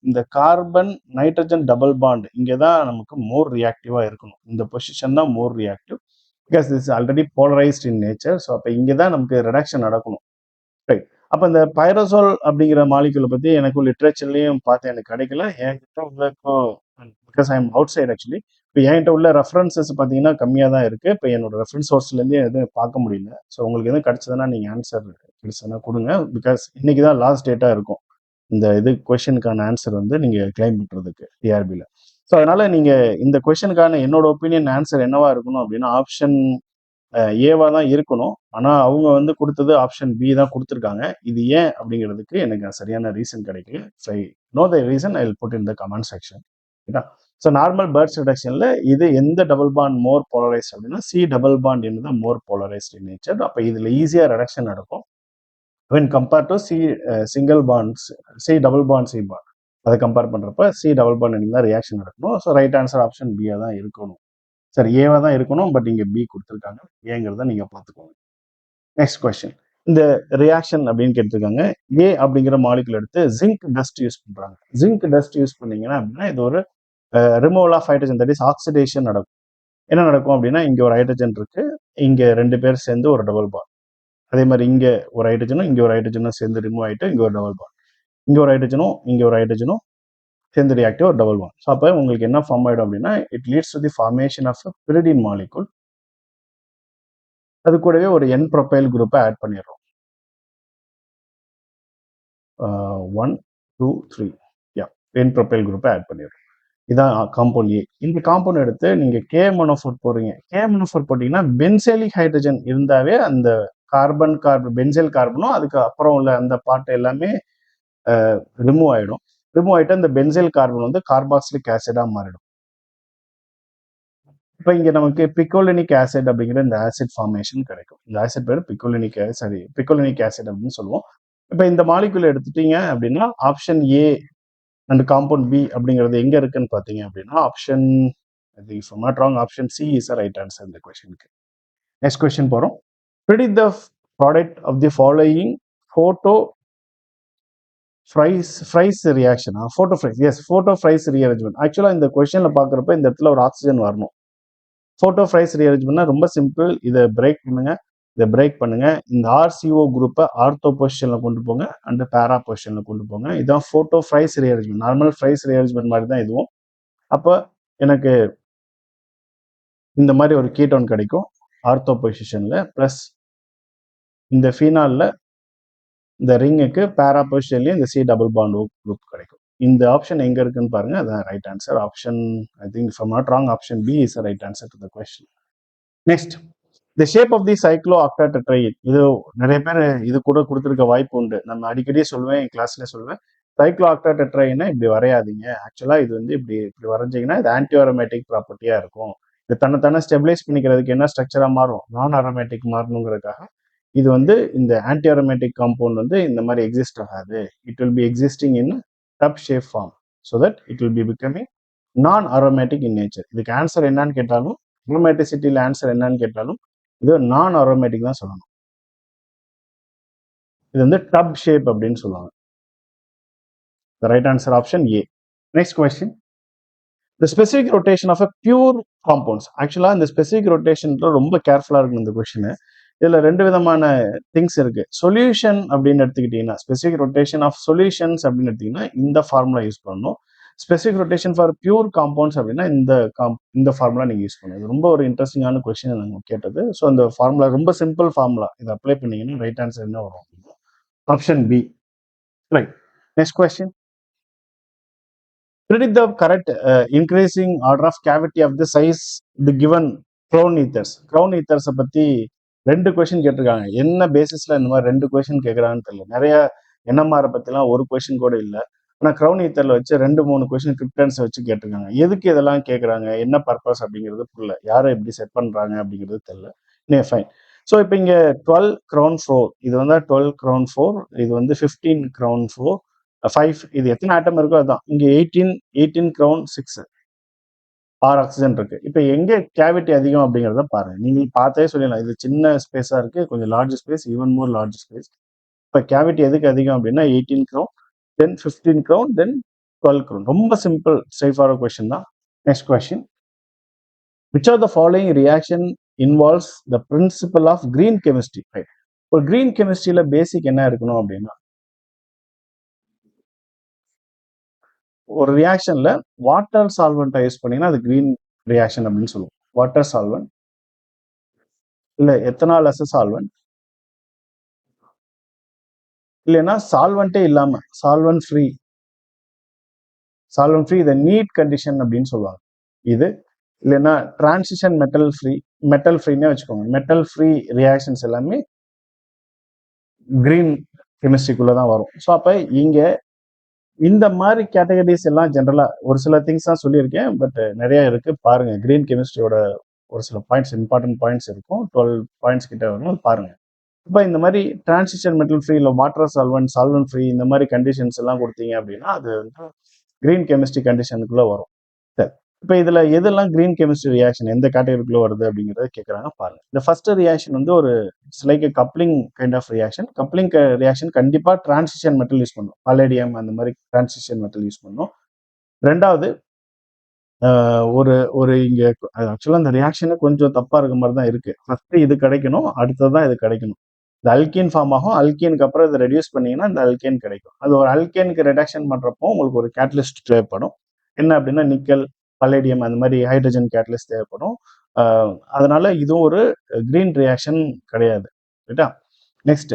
இந்த கார்பன் நைட்ரஜன் டபுள் பாண்ட் இங்கே தான் நமக்கு மோர் ரியாக்டிவா இருக்கணும். இந்த பொசிஷன் தான் more reactive. Because this already polarized in nature. So அப்போ இங்கே தான் நமக்கு ரிடக்ஷன் நடக்கணும். ரைட். அப்போ இந்த பைரோசோல் அப்படிங்கிற மாலிகுலை பற்றி எனக்கு லிட்ரேச்சர்லையும் பார்த்து எனக்கு கிடைக்கல. என்கிட்ட உள்ள இப்போ because I am outside actually. இப்போ என்கிட்ட உள்ள ரெஃபரன்சஸ் பார்த்தீங்கன்னா கம்மியாக தான் இருக்குது. இப்போ என்னோட ரெஃபரன்ஸ் சோர்ஸ்லேருந்து எதுவும் பார்க்க முடியல. ஸோ உங்களுக்கு எதுவும் கிடைச்சதுன்னா நீங்கள் ஆன்சர் கிடைச்சதுன்னா கொடுங்க. பிகாஸ் இன்னைக்கு தான் லாஸ்ட் டேட்டாக இருக்கும் இந்த இது கொஷனுக்கான ஆன்சர் வந்து நீங்கள் கிளைம் பண்ணுறதுக்கு டிஆர்பியில். ஸோ அதனால நீங்கள் இந்த கொஷனுக்கான என்னோட ஒப்பீனியன் ஆன்சர் என்னவா இருக்கணும் அப்படின்னா ஆப்ஷன் ஏவா தான் இருக்கணும். ஆனால் அவங்க வந்து கொடுத்தது ஆப்ஷன் பி தான் கொடுத்துருக்காங்க. இது ஏன் அப்படிங்கிறதுக்கு எனக்கு சரியான ரீசன் கிடைக்கல. So no the reason I will put in the comment section. ஓகேங்களா? ஸோ நார்மல் பேர்ட்ஸ் ரிடக்ஷனில் இது எந்த டபுள் பாண்ட் மோர் போலரைஸ்ட் அப்படின்னா சி டபுள் பாண்ட் என்பது மோர் போலரைஸ்ட் இன் நேச்சர். அப்போ இதில் ஈஸியாக ரிடக்ஷன் நடக்கும் when compared to C single bonds, C double bond C bond. அதை கம்பேர் பண்ணுறப்ப சி டபுள் பாண்ட் இருந்தால் ரியாக்ஷன் நடக்கணும். ஸோ ரைட் ஆன்சர் ஆப்ஷன் பியாக தான் இருக்கணும். சரி, ஏவா தான் இருக்கணும். பட் இங்கே பி கொடுத்துருக்காங்க. ஏங்கிறத நீங்கள் பார்த்துக்கோங்க. Next question. இந்த ரியாக்ஷன் அப்படின்னு கேட்டிருக்காங்க. ஏ அப்படிங்கிற மாலிகுல் எடுத்து ஜிங்க் டஸ்ட் யூஸ் பண்ணுறாங்க. ஜிங்க் டஸ்ட் யூஸ் பண்ணீங்கன்னா அப்படின்னா இது ஒரு removal of hydrogen, that is oxidation நடக்கும். என்ன நடக்கும் அப்படின்னா இங்கே ஒரு ஹைட்ரஜன் இருக்கு, இங்கே ரெண்டு பேர் சேர்ந்து ஒரு டபுள் பாண்ட். அதே மாதிரி இங்கே ஒரு ஹைட்ரஜனும் இங்கே ஒரு ஹைட்ரஜனும் சேர்ந்து ரிமூவ் ஆகிட்டு இங்கே ஒரு டபுள் பாண்ட். இங்கே ஒரு ஹைட்ரஜனும் இங்கே ஒரு ஹைட்ரஜனும் சேர்ந்து ரியாக்டிவ் ஒரு டபுள் பாண்ட். ஸோ அப்போ உங்களுக்கு என்ன ஃபார்ம் ஆகிடும் அப்படின்னா it leads to the formation of pyridine molecule. அது கூடவே ஒரு என் ப்ரொபைல் குரூப்பை ஆட் பண்ணிடுறோம். 1 2 3 என் ப்ரொபைல் குரூப்பை ஆட் பண்ணிடுறோம். இதான் காம்பவுண்ட் ஏ. இந்த காம்பவுண்ட் எடுத்து நீங்கள் கே மோனோஃபோர் போடுறீங்க. கே மோனோஃபோர் போட்டிங்கன்னா பென்சைலிக் ஹைட்ரஜன் இருந்தாவே அந்த கார்பன் பென்சைல் கார்பனும் அதுக்கு அப்புறம் உள்ள அந்த பார்ட் எல்லாமே ரிமூவ் ஆகிடும். ரிமூவ் ஆகிட்டு அந்த பென்சைல் கார்பன் வந்து கார்பாக்சிலிக் ஆசிடாக மாறிடும். இப்போ இங்கே நமக்கு பிக்கோலினிக் ஆசிட் அப்படிங்கிற இந்த ஆசிட் ஃபார்மேஷன் கிடைக்கும். இந்த ஆசிட் பேர் பிக்கோலினிக் ஆசிட் அப்படின்னு சொல்லுவோம். இப்போ இந்த மாலிகுல் எடுத்துட்டீங்க அப்படின்னா option A and compound B அப்படிங்கிறது எங்க இருக்குன்னு பார்த்தீங்க அப்படின்னா option option C is right answer இந்த கொஸ்டினுக்கு. நெக்ஸ்ட் கொஸ்டின் போகிறோம். predict the product of the following photo Fries reaction. Photo Fries, yes, photo Fries rearrangement. ஆக்சுவலாக இந்த கொஸ்டினில் பார்க்குறப்ப இந்த இடத்துல ஒரு ஆக்சிஜன் வரணும். photo Fries rearrangementனா ரொம்ப சிம்பிள். இதை பிரேக் பண்ணுங்க. இந்த RCO குரூப்பை ஆர்த்தோ பொசிஷனில் கொண்டு போங்க அண்ட் பேரா பொசிஷனில் கொண்டு போங்க. இதுதான் photo Fries rearrangement. Normal Fries rearrangement மாதிரி தான் இதுவும். அப்போ எனக்கு இந்த மாதிரி ஒரு கீட்டோன் கிடைக்கும் ஆர்த்தோ பொசிஷனில். ப்ளஸ் இந்த ஃபீனாலில் இந்த ரிங்குக்கு பேரா பொசிஷன்லேயும் இந்த சி டபுள் பாண்ட் குரூப் கிடைக்கும். இந்த ஆப்ஷன் எங்கே இருக்குன்னு பாருங்க. அதான் right answer. Option I think if I'm not wrong option B is right answer to the question. Next, the shape of the cyclo octatetraene. இது நிறைய பேர் இது கூட கொடுத்துருக்க வாய்ப்பு உண்டு. நம்ம அடிக்கடி சொல்லுவேன், என் கிளாஸ்ல சொல்லுவேன், சைக்ளோ ஆக்டாடெட்ரைட்னா இப்படி வரையாதீங்க. ஆக்சுவலாக இது வந்து இப்படி வரைஞ்சிங்கன்னா இது ஆன்டி அரோமேட்டிக் ப்ராப்பர்ட்டியாக இருக்கும். இது தன்னை ஸ்டெபிலைஸ் பண்ணிக்கிறதுக்கு என்ன ஸ்ட்ரக்சராக மாறும், நான் அரோமேட்டிக் மாறணுங்கிறதுக்காக இது வந்து இந்த ஆன்டி அரோமேட்டிக் காம்பவுண்ட் வந்து இந்த மாதிரி எக்ஸிஸ்ட் ஆகாது. It will be existing in tub shape form so that it will be becoming non aromatic in nature. இதுக்கு ஆன்சர் என்னன்னு கேட்டாலும், அரோமேட்டிசிட்டியில் ஆன்சர் என்னன்னு கேட்டாலும் இது நான் அரோமேட்டிக் தான் சொல்லணும். இது வந்து டப் ஷேப் அப்படின்னு சொல்லுவாங்க. The right answer option A. Next question. The specific rotation of a pure compounds. ஆக்சுவலாக இந்த ஸ்பெசிஃபிக் ரொட்டேஷன்ல ரொம்ப கேர்ஃபுல்லாக இருக்கணும் இந்த கொஸ்டின். இதுல ரெண்டு விதமான திங்ஸ் இருக்கு. சொல்யூஷன் அப்படின்னு எடுத்துக்கிட்டீங்கன்னா, ஸ்பெசிஃபிக் ரொட்டேஷன் ஆஃப் சொல்யூஷன்ஸ் அப்படின்னு எடுத்தீங்கன்னா இந்த ஃபார்முலா யூஸ் பண்ணணும். Specific rotation for pure compounds அப்படின்னா இந்த ஃபார்முலா நீங்க யூஸ் பண்ணணும். இது ரொம்ப ஒரு இன்ட்ரெஸ்டிங்கான கொஸ்டின் நாங்கள் கேட்டது. ஸோ அந்த ஃபார்முலா ரொம்ப சிம்பிள் ஃபார்முலா. இதை அப்ளை பண்ணீங்கன்னா ரைட் ஆன்சர் என்ன வரும்? Option B. Right. Next question. Predict the correct increasing order of cavity of the size the given crown ethers. crown ethers பத்தி ரெண்டு கொஸ்டின் கேட்டிருக்காங்க. என்ன பேசிஸ்ல இந்த மாதிரி ரெண்டு கொஸ்டின் கேட்கறான்னு தெரியல. நிறைய NMR பத்திலாம் ஒரு கொஸ்டின் கூட இல்லை. ஆனால் க்ரௌன் ஈத்தர்ல வச்சு 2-3 கொஸ்டின் கிரிப்டன்ஸை வச்சு கேட்டிருக்காங்க. எதுக்கு இதெல்லாம் கேட்குறாங்க, என்ன பர்பஸ் அப்படிங்கிறது புரியல. யாரை எப்படி செட் பண்றாங்க அப்படிங்கிறது தெரியல. ஃபைன். ஸோ இப்போ இங்கே 12 crown 4, இது வந்து 12 crown 4, இது வந்து 15 crown 4, 5, இது எத்தனை ஆட்டம் இருக்கோ அதுதான். இங்கே 18 crown 6, 6 ஆக்சிஜன் இருக்கு. இப்போ எங்கே கேவிட்டி அதிகம் அப்படிங்கிறத பாருங்க. நீங்க பார்த்தே சொல்லிடலாம், இது சின்ன ஸ்பேஸா இருக்கு, கொஞ்சம் large space, even more large space. இப்போ கேவிட்டி எதுக்கு அதிகம் அப்படின்னா 18 crown, then 15 crown, then 12 crown. ரொம்ப சிம்பிள், ஸ்ட்ரைட் ஃபார்வர்ட் கொஸ்டின் தான். Next question. Which of the following reaction involves the principle of green chemistry. Right. ஒரு கிரீன் கெமிஸ்ட்ரியில basic என்ன இருக்கணும் அப்படின்னா, ஒரு ரியாக்ஷன்ல வாட்டர் சால்வெண்ட்டை யூஸ் பண்ணீங்கன்னா அது கிரீன் ரியாக்ஷன் அப்படின்னு சொல்லுவோம். வாட்டர் சால்வெண்ட் இல்ல எத்தனால் அஸ் சால்வெண்ட், இல்லைன்னா சால்வெண்ட்டே இல்லாம சால்வெண்ட் ஃப்ரீ இதை நீட் கண்டிஷன் அப்படின்னு சொல்லுவாங்க. இது இல்லைன்னா டிரான்சிஷன் மெட்டல் ஃப்ரீன்னே வச்சுக்கோங்க. மெட்டல் ஃப்ரீ ரியாக்ஷன்ஸ் எல்லாமே கிரீன் கெமிஸ்ட்ரிக்குள்ள தான் வரும். ஸோ அப்ப இங்க இந்த மாதிரி கேட்டகரிஸ் எல்லாம் ஜென்ரலா ஒரு சில திங்ஸ் தான் சொல்லியிருக்கேன், பட் நிறைய இருக்கு பாருங்க. கிரீன் கெமிஸ்ட்ரியோட ஒரு சில பாயிண்ட்ஸ், இம்பார்ட்டன்ட் பாயிண்ட்ஸ் இருக்கும், 12 பாயிண்ட்ஸ் கிட்ட வரும், பாருங்க. இப்போ இந்த மாதிரி டிரான்சிஷன் மெட்டல் ஃப்ரீ இல்லை வாட்டர் சால்வெண்ட் ஃப்ரீ இந்த மாதிரி கண்டிஷன்ஸ் எல்லாம் கொடுத்தீங்க அப்படின்னா அது வந்து கிரீன் கெமிஸ்ட்ரி கண்டிஷனுக்குள்ள வரும். சரி, இப்போ இதுல எதெல்லாம் கிரீன் கெமிஸ்ட்ரி ரியாக்ஷன் எந்த கேட்டகரிக்குள்ள வருது அப்படிங்கிறத கேட்குறாங்க பாருங்க. இந்த ஃபர்ஸ்ட் ரியாக்ஷன் வந்து ஒரு like coupling kind of reaction. Coupling reaction கண்டிப்பா டிரான்சிஷன் மெட்டல் யூஸ் பண்ணும், பல்லேடியம் அந்த மாதிரி டிரான்சிஷன் மெட்டல் யூஸ் பண்ணும். ரெண்டாவது ஒரு ஒரு இங்க ஆக்சுவலா அந்த ரியாக்ஷனே கொஞ்சம் தப்பா இருக்க மாதிரி தான் இருக்கு. ஃபர்ஸ்ட் இது கிடைக்கணும், அடுத்ததான் இது கிடைக்கணும். இந்த அல்கேன் ஃபார்ம் ஆகும், அல்கேனுக்கு அப்புறம் இதை ரெடியூஸ் பண்ணீங்கன்னா இந்த அல்கேன் கிடைக்கும். அது ஒரு அல்கேனுக்கு ரிடக்ஷன் பண்றப்போ உங்களுக்கு ஒரு கேட்டலிஸ்ட் தேவைப்படும். என்ன அப்படின்னா நிக்கல், பல்லேடியம் அந்த மாதிரி ஹைட்ரஜன் கேட்டலிஸ்ட் தேவைப்படும். அதனால இதுவும் ஒரு கிரீன் ரியாக்ஷன் கிடையாது. ரைட்டா? நெக்ஸ்ட்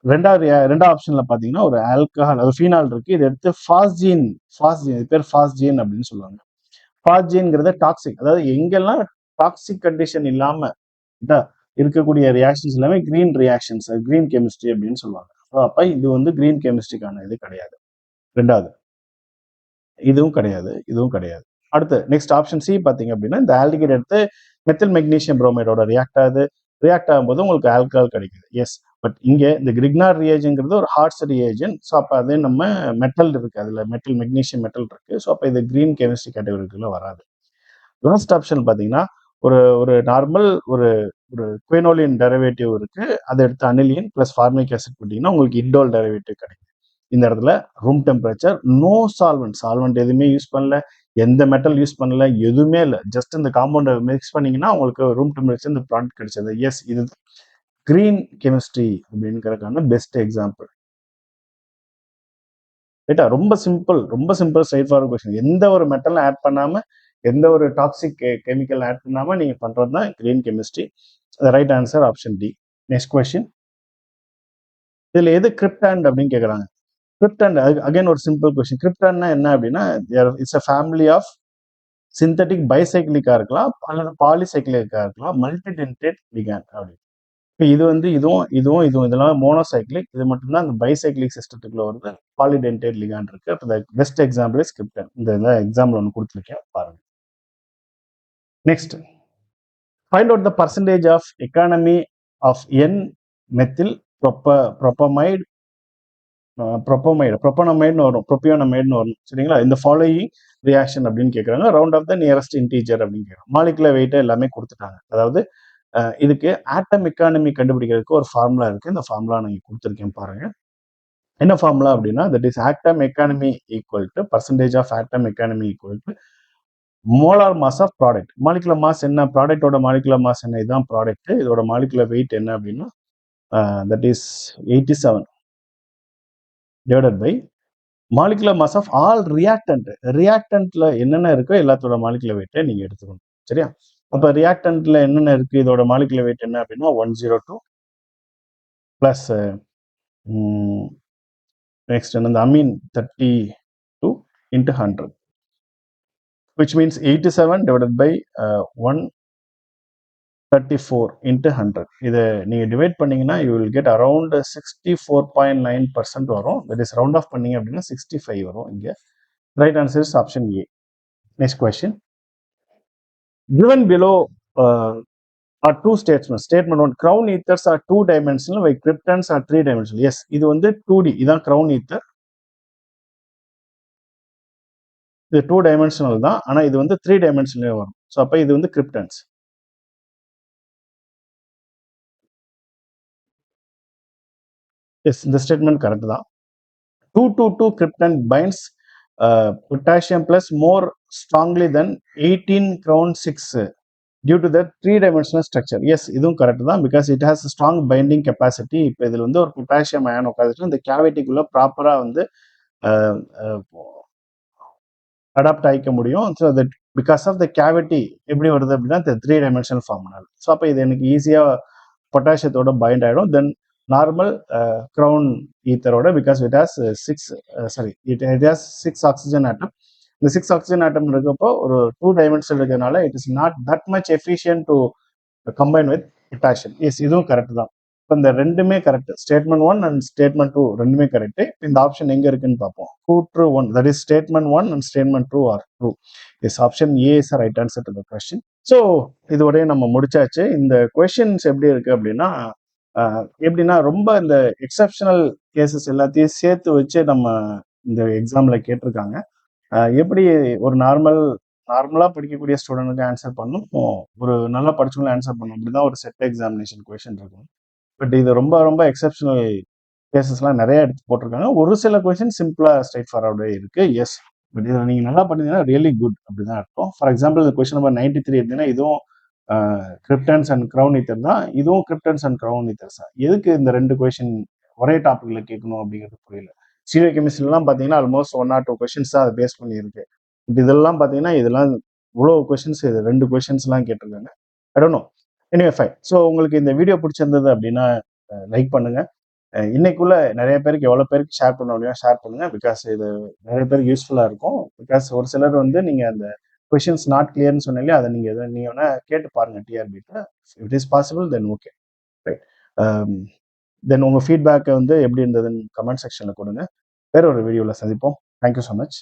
ரெண்டாவது ஆப்ஷன்ல பாத்தீங்கன்னா ஒரு ஆல்கஹால், அது ஃபீனால் இருக்கு. இது எடுத்து ஃபாஸ்ஜீன் இது பேர் ஃபாஸ்ஜீன் அப்படின்னு சொல்லுவாங்க. ஃபாஸ்ஜீன்ங்கிறது டாக்ஸிக், அதாவது எங்கெல்லாம் டாக்ஸிக் கண்டிஷன் இல்லாம இருக்கக்கூடிய ரியாக்ஷன்ஸ் எல்லாமே கிரீன் ரியாக்ஷன்ஸ், கிரீன் கெமிஸ்ட்ரி அப்படின்னு சொல்லுவாங்க. அப்ப இது வந்து கிரீன் கெமிஸ்ட்ரிக்கான இது கிடையாது. ரெண்டாவது இதுவும் கிடையாது. அடுத்து நெக்ஸ்ட் ஆப்ஷன் சி பாத்தீங்க அப்படின்னா இந்த ஆல்டிகைட் எடுத்து மெத்தில் மெக்னீசியம் புரோமைடோட ரியாக்ட் ஆகும்போது உங்களுக்கு ஆல்கஹால் கிடைக்குது. எஸ், பட் இங்க இந்த கிரிக்னார் ரியாஜன்ங்கிறது ஒரு ஹார்ட்ஸ் ரியாஜன். ஸோ அப்போ அது நம்ம மெட்டல் இருக்கு, அதுல மெக்னீசியம் மெட்டல் இருக்கு. ஸோ அப்போ இது கிரீன் கெமிஸ்ட்ரி கேட்டகரிக்குள்ள வராது. லாஸ்ட் ஆப்ஷன் பாத்தீங்கன்னா ஒரு ஒரு நார்மல் ஒரு ஒரு குயினோலின் டெரிவேட்டிவ் இருக்கு, அதை எடுத்து அனிலின் பிளஸ் ஃபார்மிக் ஆசிட் போட்டீங்கன்னா உங்களுக்கு இண்டோல் டெரிவேட்டிவ் கிடைக்கும். இந்த இடத்துல ரூம் டெம்பரேச்சர், நோ சால்வெண்ட் எதுவுமே யூஸ் பண்ணல, எந்த மெட்டல் யூஸ் பண்ணல, எதுவுமே இல்லை, ஜஸ்ட் இந்த காம்பவுண்டை மிக்ஸ் பண்ணீங்கன்னா உங்களுக்கு ரூம் டெம்பரேச்சர் இந்த ப்ராடக்ட் கிடைச்சது. எஸ், இது கிரீன் கெமிஸ்ட்ரி அப்படிங்கிறதுக்கான பெஸ்ட் எக்ஸாம்பிள். ரைட்டா? ரொம்ப சிம்பிள் ஸ்ட்ரைட் ஃபார்வர்ட் கொஸ்டின். எந்த ஒரு மெட்டலும் ஆட் பண்ணாம, எந்த ஒரு டாக்ஸிக் கெமிக்கல் ஆட் பண்ணாம நீங்க பண்றது தான் green chemistry. Right answer option D. Next question, இதுல எது கிரிப்டாண்ட் அப்படின்னு கேக்குறாங்க. கிரிப்டாண்ட் அகைன் ஒரு சிம்பிள் கொஸ்டின். கிரிப்டாண்ட்னா என்ன அப்படின்னா it's a family of synthetic பைசைக்கிளிக்கா இருக்கலாம் அல்லது பாலிசைக்கிளிக்கா இருக்கலாம், மல்டிடென்டேட் லிகாண்ட் அப்படி. இப்போ இது வந்து இதுவும் இதெல்லாம் மோனோசைக்ளிக், இது மட்டும்தான் இந்த பைசைக்ளிக் சிஸ்டத்துக்குள்ள வருது. பாலிடென்டேட் லிகாண்ட் இருக்கு. அப்போ பெஸ்ட் எக்ஸாம்பிள் இஸ் கிரிப்டான். இந்த எக்ஸாம்பிள் ஒன்று கொடுத்துருக்கேன் பாருங்க. Next, find out the percentage of economy of N methyl propamide ப்ரொப்பனமைடுன்னு வரும், ப்ரொப்பியோனமைடுன்னு வரும். சரிங்களா? இந்த ஃபாலோயிங் ரியாக்ஷன் அப்படின்னு கேட்குறாங்க. Round off the nearest integer அப்படின்னு கேட்குறாங்க. மாலிகுலர் வெயிட்டை எல்லாமே கொடுத்துட்டாங்க. அதாவது இதுக்கு ஆட்டம் எக்கானமி கண்டுபிடிக்கிறதுக்கு ஒரு ஃபார்முலா இருக்கு. இந்த ஃபார்முலா நான் கொடுத்துருக்கேன் பாருங்க. என்ன ஃபார்முலா அப்படின்னா that is atom economy equal to percentage of atom economy equal to molar mass of product. Molecular mass என்ன, ப்ராடக்டோட மாலிகுலர் மாஸ் என்ன, இதுதான் ப்ராடக்ட். இதோட மாலிகுலர் வெயிட் என்ன அப்படின்னா that is 87 divided by molecular mass of all ரியாக்டன்ட்ல என்னென்ன இருக்கோ எல்லாத்தோட மாலிகுலர் வெயிட்டை நீங்க எடுத்துக்கணும். சரியா? அப்ப ரியாக்டன்ட்ல என்னென்ன இருக்கு, இதோட மாலிகுலர் வெயிட் என்ன அப்படின்னா 102 பிளஸ் நெக்ஸ்ட் என்ன Ameen 32 into 100, which means 87 divided by 134 into 100. இதை நீங்க டிவைட் பண்ணீங்கன்னா you will get around 64.9% வரும். that is round off பண்ணீங்க அப்படின்னா 65 வரும். இங்க right answer is option A. Next question, given below are two statements. Statement 1, crown ethers are 2 dimensional while kryptons are 3 dimensional. Yes, இது வந்து 2D, இதான் crown ether. இது 2 dimensional தான், ஆனா இது வந்து 3 dimensional வரும். ஸோ அப்ப இது வந்து கிரிப்டன்ஸ். எஸ், இந்த ஸ்டேட்மெண்ட் கரெக்ட் தான். 222 krypton binds potassium plus more strongly than 18 crown 6 due to the 3 dimensional structure. Yes, இதுவும் கரெக்ட் தான். Because it has strong binding capacity. இப்போ இதில் வந்து ஒரு பொட்டாசியம் அயன் உட்காந்துட்டு இந்த கேவிட்டிக்குள்ள ப்ராப்பராக வந்து அடாப்ட் ஆகிக்க முடியும். So that because of the cavity எப்படி வருது அப்படின்னா இந்த 3 டைமென்ஷனல் ஃபார்ம்னால. ஸோ அப்போ இது எனக்கு ஈஸியாக பொட்டாசியத்தோட பைண்ட் ஆகிடும். தென் நார்மல் க்ரௌன் ஈத்தரோட because it has 6 oxygen atom. இந்த 6 ஆக்சிஜன் ஆட்டம் இருக்கப்போ ஒரு 2 டைமென்ஷன் இருக்கிறதுனால it is not that much efficient to combine with potassium. Yes, இதுவும் கரெக்ட் தான். இப்போ இந்த ரெண்டுமே கரெக்ட். ஸ்டேட்மெண்ட் 1 அண்ட் ஸ்டேட்மெண்ட் 2 ரெண்டுமே கரெக்ட். இந்த ஆப்ஷன் எங்க இருக்குன்னு பார்ப்போம். கூற்று 1, that is statement 1 and statement 2 are true. Yes, option A is right answer to the question. So இதோடய நம்ம முடிச்சாச்சு. இந்த கொஸ்டின்ஸ் எப்படி இருக்கு அப்படின்னா எப்படின்னா ரொம்ப இந்த எக்ஸப்ஷனல் கேசஸ் எல்லாத்தையும் சேர்த்து வச்சு நம்ம இந்த எக்ஸாம்ல கேட்டிருக்காங்க. எப்படி ஒரு நார்மலா படிக்கக்கூடிய ஸ்டூடெண்ட்டுக்கு ஆன்சர் பண்ணும், ஒரு நல்லா படிச்சவங்களும் ஆன்சர் பண்ணும், அப்படிதான் ஒரு செட் எக்ஸாமினேஷன் கொஸ்டின் இருக்கும். பட் இது ரொம்ப ரொம்ப எக்ஸப்ஷனல் கேசஸ்லாம் நிறைய எடுத்து போட்டிருக்காங்க. ஒரு சில கொஸ்டின் சிம்பிளா ஸ்ட்ரைட் ஃபார்வர்டே இருக்கு. எஸ், பட் இதை நீங்க நல்லா பண்ணீங்கன்னா ரியலி குட் அப்படிதான் இருக்கும். ஃபார் எக்ஸாம்பிள் இந்த கொஸ்டின் நம்பர் 93 எடுத்தீங்கன்னா இதுவும் கிரிப்டன்ஸ் அண்ட் க்ரௌன் ஈத்தர் தான், இதுவும் கிரிப்டன்ஸ் அண்ட் க்ரௌன் ஈத்தர்ஸ் தான். எதுக்கு இந்த ரெண்டு கொஸ்டின் ஒரே டாபிக்ல கேட்கணும் அப்படிங்கிறது புரியல. சீரியோ கெமிஸ்ட்ரிலாம் பார்த்தீங்கன்னா ஆல்மோஸ்ட் 1 or 2 கொஸ்டின்ஸ் தான் அதை பேஸ் பண்ணி இருக்கு. இதெல்லாம் பார்த்தீங்கன்னா இதெல்லாம் இவ்வளோ கொஸ்டின்ஸ், இது 2 கொஸ்டின்ஸ்லாம் கேட்டிருக்காங்க. I don't know. Anyway fine. So உங்களுக்கு இந்த வீடியோ பிடிச்சிருந்தது அப்படின்னா லைக் பண்ணுங்க. இன்னைக்குள்ள நிறைய பேருக்கு எவ்வளோ பேருக்கு ஷேர் பண்ண முடியும் ஷேர் பண்ணுங்க. பிகாஸ் இது நிறைய பேருக்கு யூஸ்ஃபுல்லாக இருக்கும். பிகாஸ் ஒரு சிலர் வந்து நீங்கள் அந்த கொஷின்ஸ் நாட் கிளியர்னு சொன்னாலே அதை நீங்கள் வேணா கேட்டு பாருங்க டிஆர்பிட்ட. It is possible then okay right. Then உங்கள் ஃபீட்பேக்கை வந்து எப்படி இருந்ததுன்னு கமெண்ட் செக்ஷனில் கொடுங்க. வேற ஒரு வீடியோவில் சந்திப்போம். Thank you so much.